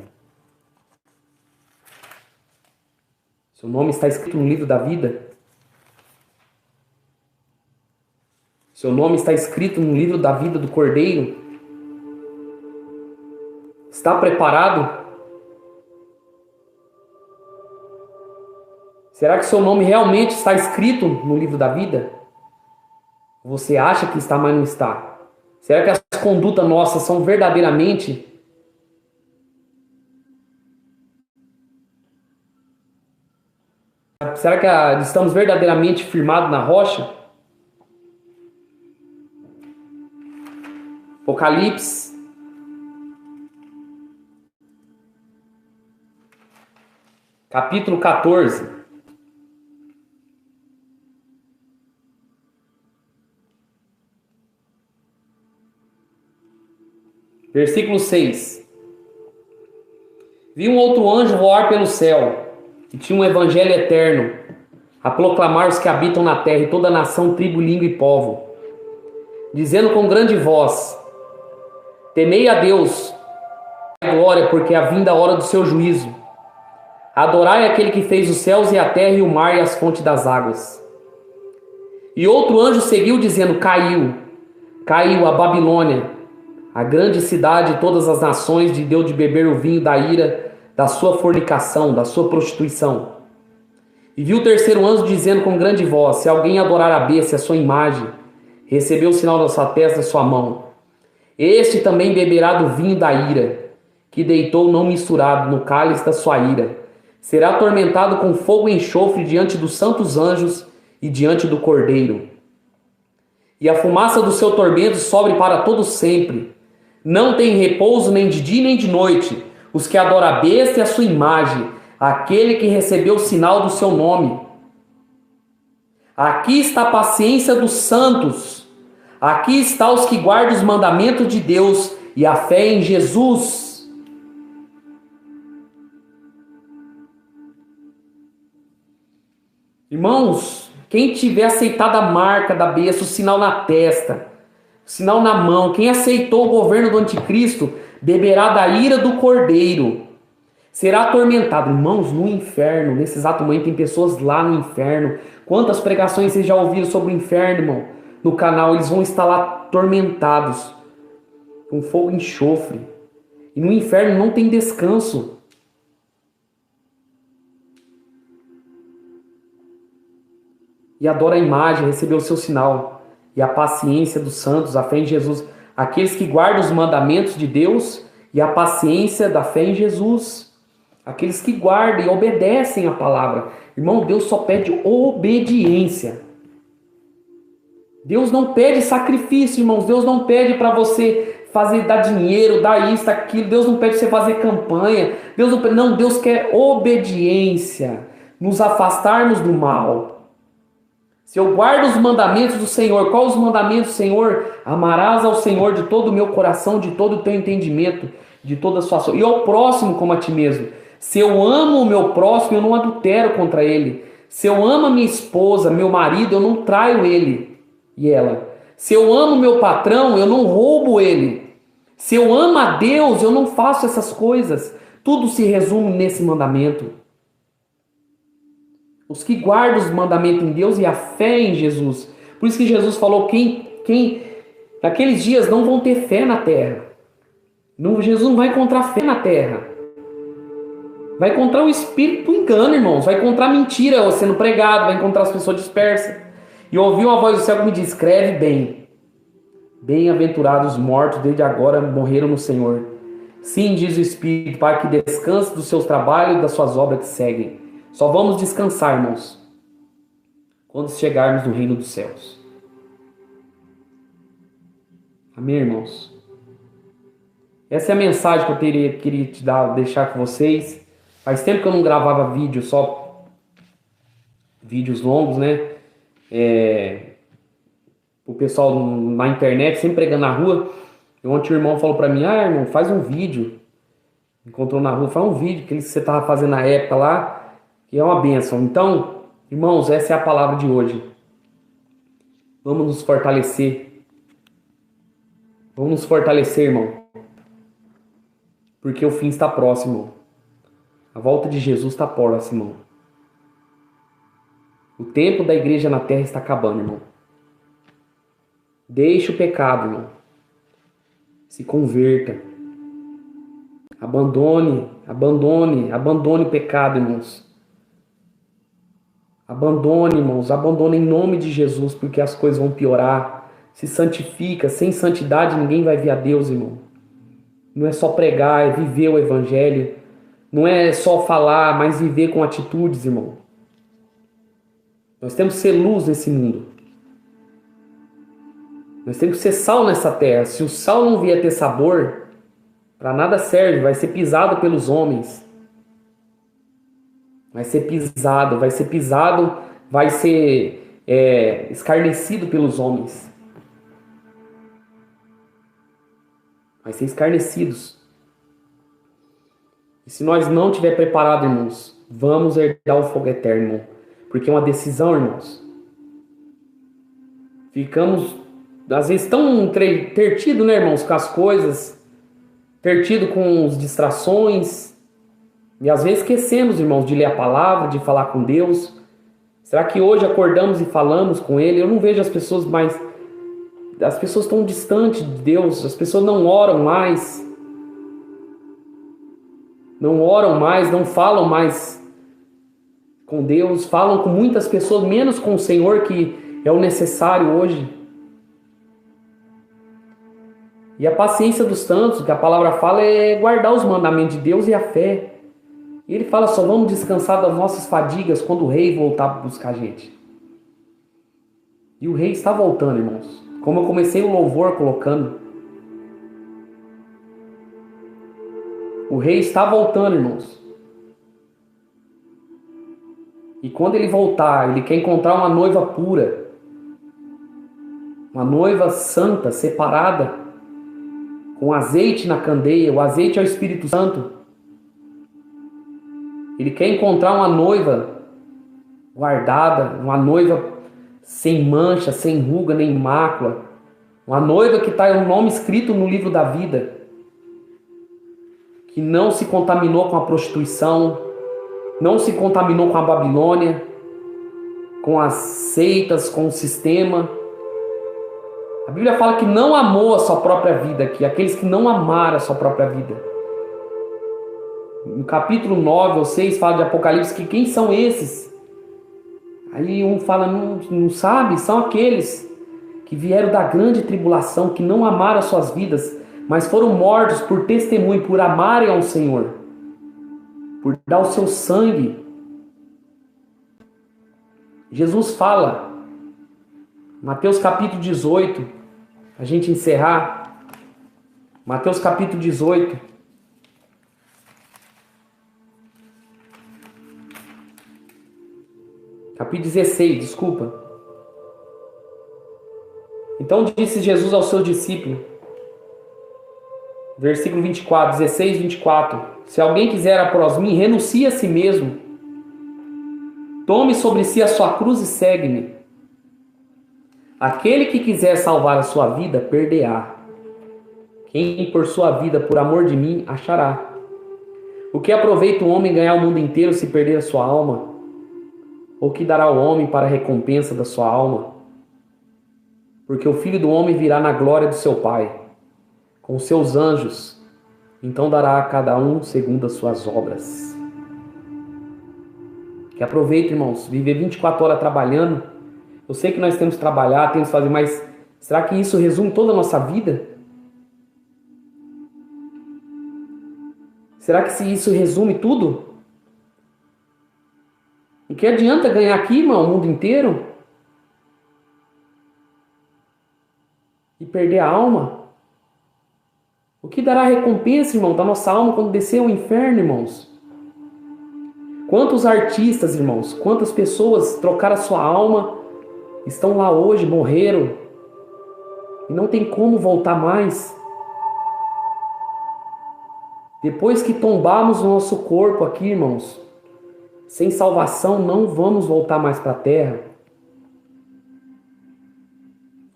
Seu nome está escrito no livro da vida? Seu nome está escrito no livro da vida do Cordeiro? Está preparado? Será que seu nome realmente está escrito no livro da vida? Você acha que está, mas não está? Será que as condutas nossas são verdadeiramente? Será que estamos verdadeiramente firmados na rocha? Apocalipse, capítulo 14. Versículo 6. Vi um outro anjo voar pelo céu, que tinha um evangelho eterno, a proclamar os que habitam na terra, e toda nação, tribo, língua e povo, dizendo com grande voz: temei a Deus, glória, porque é vinda a hora do seu juízo. Adorai aquele que fez os céus e a terra e o mar e as fontes das águas. E outro anjo seguiu dizendo: caiu a Babilônia, a grande cidade, e todas as nações de deu de beber o vinho da ira, da sua fornicação, da sua prostituição. E viu o terceiro anjo dizendo com grande voz: se alguém adorar a besta, a sua imagem, recebeu o sinal da sua testa, da sua mão, este também beberá do vinho da ira, que deitou não misturado no cálice da sua ira. Será atormentado com fogo e enxofre diante dos santos anjos e diante do Cordeiro. E a fumaça do seu tormento sobe para todo sempre. Não tem repouso nem de dia nem de noite os que adoram a besta e a sua imagem, aquele que recebeu o sinal do seu nome. Aqui está a paciência dos santos. Aqui está os que guardam os mandamentos de Deus e a fé em Jesus. Irmãos, quem tiver aceitado a marca da besta, o sinal na testa, o sinal na mão, quem aceitou o governo do anticristo, beberá da ira do Cordeiro. Será atormentado. Irmãos, no inferno, nesse exato momento, tem pessoas lá no inferno. Quantas pregações vocês já ouviram sobre o inferno, irmão? No canal, eles vão estar lá atormentados, com fogo e enxofre. E no inferno não tem descanso. E adora a imagem, recebeu o seu sinal. E a paciência dos santos, a fé em Jesus. Aqueles que guardam os mandamentos de Deus e a paciência da fé em Jesus. Aqueles que guardam e obedecem a palavra. Irmão, Deus só pede obediência. Deus não pede sacrifício, irmãos. Deus não pede para você dar dinheiro, dar isso, aquilo. Deus não pede para você fazer campanha. Deus não pede, não, Deus quer obediência. Nos afastarmos do mal. Se eu guardo os mandamentos do Senhor, qual os mandamentos do Senhor? Amarás ao Senhor de todo o meu coração, de todo o teu entendimento, de toda a sua ação. E ao próximo como a ti mesmo. Se eu amo o meu próximo, eu não adultero contra ele. Se eu amo a minha esposa, meu marido, eu não traio ele e ela. Se eu amo meu patrão, eu não roubo ele. Se eu amo a Deus, eu não faço essas coisas. Tudo se resume nesse mandamento. Os que guardam os mandamentos em Deus e a fé em Jesus. Por isso que Jesus falou, quem naqueles dias não vão ter fé na terra. Jesus não vai encontrar fé na terra. Vai encontrar o espírito do engano, irmãos. Vai encontrar mentira sendo pregado. Vai encontrar as pessoas dispersas. E ouviu a voz do céu que me diz, escreve bem. Bem-aventurados os mortos, desde agora morreram no Senhor. Sim, diz o Espírito, para que descanse dos seus trabalhos e das suas obras que seguem. Só vamos descansar, irmãos, quando chegarmos no reino dos céus. Amém, irmãos? Essa é a mensagem que eu queria te deixar com vocês. Faz tempo que eu não gravava vídeo, só vídeos longos, né? O pessoal na internet, sempre pregando na rua. E ontem o irmão falou para mim, irmão, faz um vídeo. encontrou na rua, faz um vídeo que você estava fazendo na época lá, que é uma bênção. Então, irmãos, essa é a palavra de hoje. Vamos nos fortalecer. Vamos nos fortalecer, irmão. Porque o fim está próximo. A volta de Jesus está próxima, irmão. O tempo da igreja na terra está acabando, irmão. Deixe o pecado, irmão. Se converta. Abandone o pecado, irmãos. Abandone, irmãos, abandone em nome de Jesus, porque as coisas vão piorar. Se santifica, sem santidade ninguém vai ver a Deus, irmão. Não é só pregar, é viver o evangelho. Não é só falar, mas viver com atitudes, irmão. Nós temos que ser luz nesse mundo. Nós temos que ser sal nessa terra. Se o sal não vier ter sabor, para nada serve, vai ser pisado pelos homens. Vai ser pisado, vai ser escarnecido pelos homens. Vai ser escarnecidos. E se nós não estiver preparados, irmãos, vamos herdar o fogo eterno, irmão. Porque é uma decisão, irmãos. Ficamos, às vezes, tão tertido, né, irmãos, com as coisas, tertido com as distrações. E às vezes esquecemos, irmãos, de ler a palavra, de falar com Deus. Será que hoje acordamos e falamos com Ele? Eu não vejo as pessoas mais... As pessoas estão distantes de Deus. As pessoas não oram mais. Não oram mais, não falam mais com Deus. Falam com muitas pessoas, menos com o Senhor, que é o necessário hoje. E a paciência dos santos, que a palavra fala, é guardar os mandamentos de Deus e a fé. E ele fala, só vamos descansar das nossas fadigas quando o rei voltar para buscar a gente. E o rei está voltando, irmãos. Como eu comecei o louvor colocando. O rei está voltando, irmãos. E quando ele voltar, ele quer encontrar uma noiva pura. Uma noiva santa, separada. Com azeite na candeia. O azeite é o Espírito Santo. Ele quer encontrar uma noiva guardada, uma noiva sem mancha, sem ruga, nem mácula. Uma noiva que está o nome escrito no livro da vida. Que não se contaminou com a prostituição, não se contaminou com a Babilônia, com as seitas, com o sistema. A Bíblia fala que não amou a sua própria vida, que aqueles que não amaram a sua própria vida. No capítulo 9 ou 6 fala de Apocalipse que quem são esses? Aí um fala, não sabe, são aqueles que vieram da grande tribulação, que não amaram as suas vidas, mas foram mortos por testemunho, por amarem ao Senhor, por dar o seu sangue. Jesus fala, Mateus capítulo 18, a gente encerrar, Mateus capítulo 18, capítulo 16, desculpa. Então disse Jesus ao seu discípulo, versículo 24, 16, 24. Se alguém quiser após mim, renuncie a si mesmo. Tome sobre si a sua cruz e segue-me. Aquele que quiser salvar a sua vida, perderá. Quem por sua vida, por amor de mim, achará. O que aproveita o homem ganhar o mundo inteiro se perder a sua alma? Ou que dará o homem para a recompensa da sua alma? Porque o Filho do Homem virá na glória do seu Pai, com seus anjos, então dará a cada um segundo as suas obras. Que aproveite, irmãos, viver 24 horas trabalhando. Eu sei que nós temos que trabalhar, temos que fazer, mas será que isso resume toda a nossa vida? Será que isso resume tudo? E que adianta ganhar aqui, irmão, o mundo inteiro? E perder a alma? O que dará recompensa, irmão, da nossa alma quando descer ao inferno, irmãos? Quantos artistas, irmãos, quantas pessoas trocaram a sua alma, estão lá hoje, morreram, e não tem como voltar mais. Depois que tombarmos o nosso corpo aqui, irmãos, sem salvação não vamos voltar mais para a terra.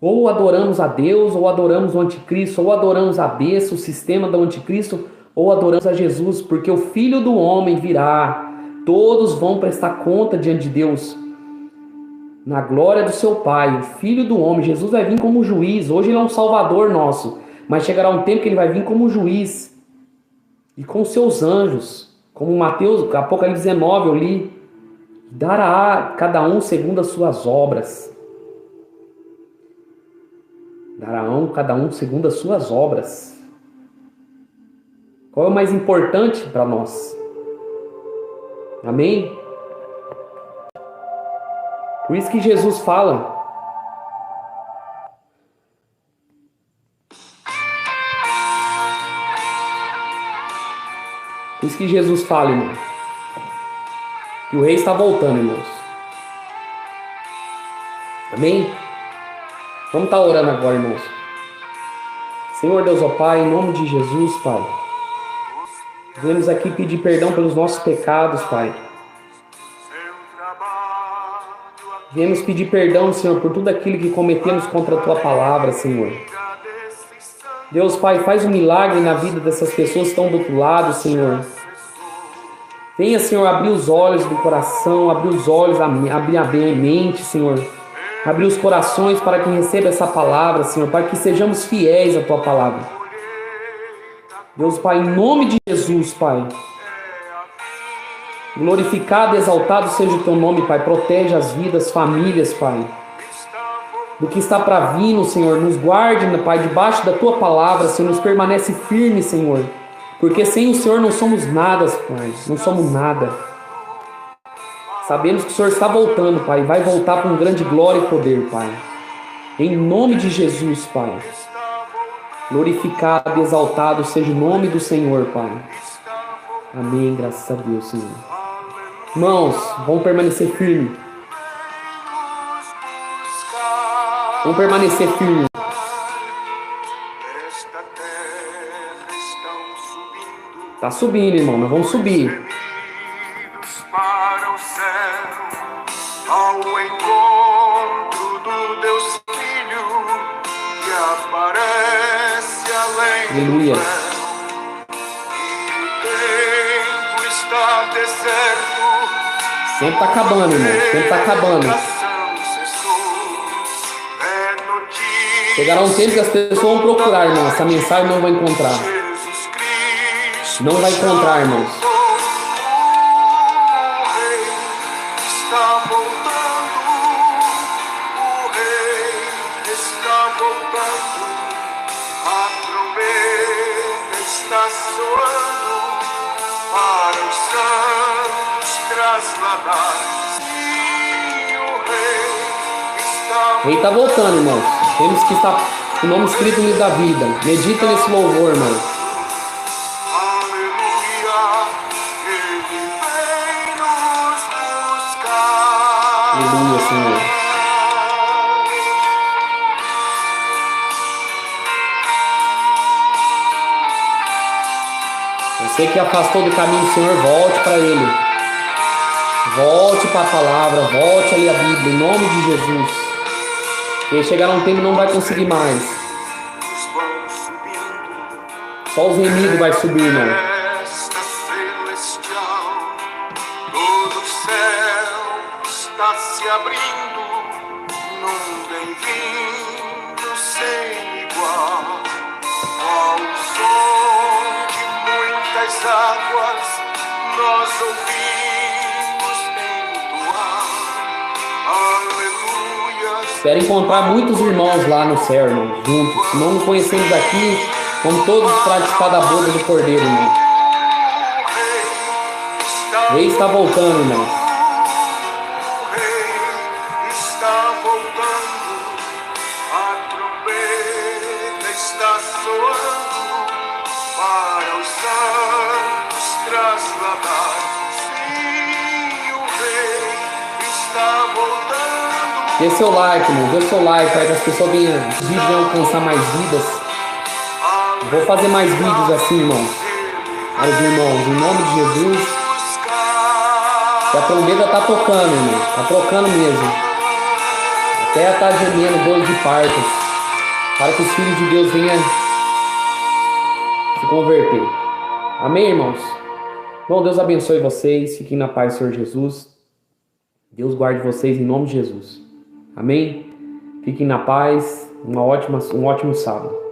Ou adoramos a Deus, ou adoramos o anticristo, ou adoramos a besta, o sistema do anticristo, ou adoramos a Jesus, porque o Filho do Homem virá. Todos vão prestar conta diante de Deus, na glória do seu Pai. O Filho do Homem, Jesus vai vir como juiz. Hoje ele é um salvador nosso, mas chegará um tempo que ele vai vir como juiz e com seus anjos, como Mateus, Apocalipse 19 eu li, dará a cada um segundo as suas obras. Darão cada um segundo as suas obras. Qual é o mais importante para nós? Amém? Por isso que Jesus fala. Por isso que Jesus fala, irmão. Que o rei está voltando, irmãos. Amém? Vamos estar orando agora, irmãos. Senhor Deus, ó Pai, em nome de Jesus, Pai. Viemos aqui pedir perdão pelos nossos pecados, Pai. Viemos pedir perdão, Senhor, por tudo aquilo que cometemos contra a Tua palavra, Senhor. Deus, Pai, faz um milagre na vida dessas pessoas que estão do outro lado, Senhor. Venha, Senhor, abrir os olhos do coração, abrir os olhos, abrir a mente, Senhor. Abrir os corações para que receba essa palavra, Senhor, para que sejamos fiéis à Tua palavra. Deus, Pai, em nome de Jesus, Pai. Glorificado e exaltado seja o Teu nome, Pai. Protege as vidas, famílias, Pai. Do que está para vir, Senhor, nos guarde, Pai, debaixo da Tua palavra, Senhor, nos permanece firme, Senhor. Porque sem o Senhor não somos nada, Pai. Não somos nada. Sabemos que o Senhor está voltando, Pai. Vai voltar com grande glória e poder, Pai. Em nome de Jesus, Pai. Glorificado e exaltado seja o nome do Senhor, Pai. Amém. Graças a Deus, Senhor. Irmãos, vamos permanecer firmes. Vamos permanecer firmes. Tá subindo, irmão. Nós vamos subir. Para o céu, ao encontro do Deus Filho, que aparece além Aleluia. do véu. E o tempo está deserto. Sempre tá acabando, irmão. Sempre tá acabando. Chegará um tempo que as pessoas vão procurar, irmão. Essa mensagem não vai encontrar. Não vai encontrar, irmãos. Está voltando, o rei está voltando, a trombeta está soando para os santos trasladar. Sim, o rei está O rei tá voltando, irmãos. Temos que estar com o nome escrito no livro da vida. Medita nesse louvor, irmão. Aleluia, Senhor. Você que afastou do caminho, Senhor, volte para Ele. Volte para a palavra, volte ali a Bíblia, em nome de Jesus. Porque chegará um tempo que não vai conseguir mais. Só os remidos vai subir, irmão. Está se abrindo num bem-vindo sem igual, ao som de muitas águas nós ouvimos entoar, aleluia. Espero encontrar muitos irmãos lá no céu, irmão, juntos. Se não nos conhecemos aqui, vamos todos participar da boda do Cordeiro, irmão. O rei está voltando, irmão. Dê seu like, irmão. Dê seu like para que as pessoas venham, os vídeos venham alcançar mais vidas. Vou fazer mais vídeos assim, irmão. Para os irmãos, em nome de Jesus, que a trombeta está tocando, irmão. Está tocando mesmo. A terra está gemendo dores de partos, para que os filhos de Deus venham se converter. Amém, irmãos? Bom, Deus abençoe vocês. Fiquem na paz do Senhor Jesus. Deus guarde vocês em nome de Jesus. Amém? Fiquem na paz. Um ótimo sábado.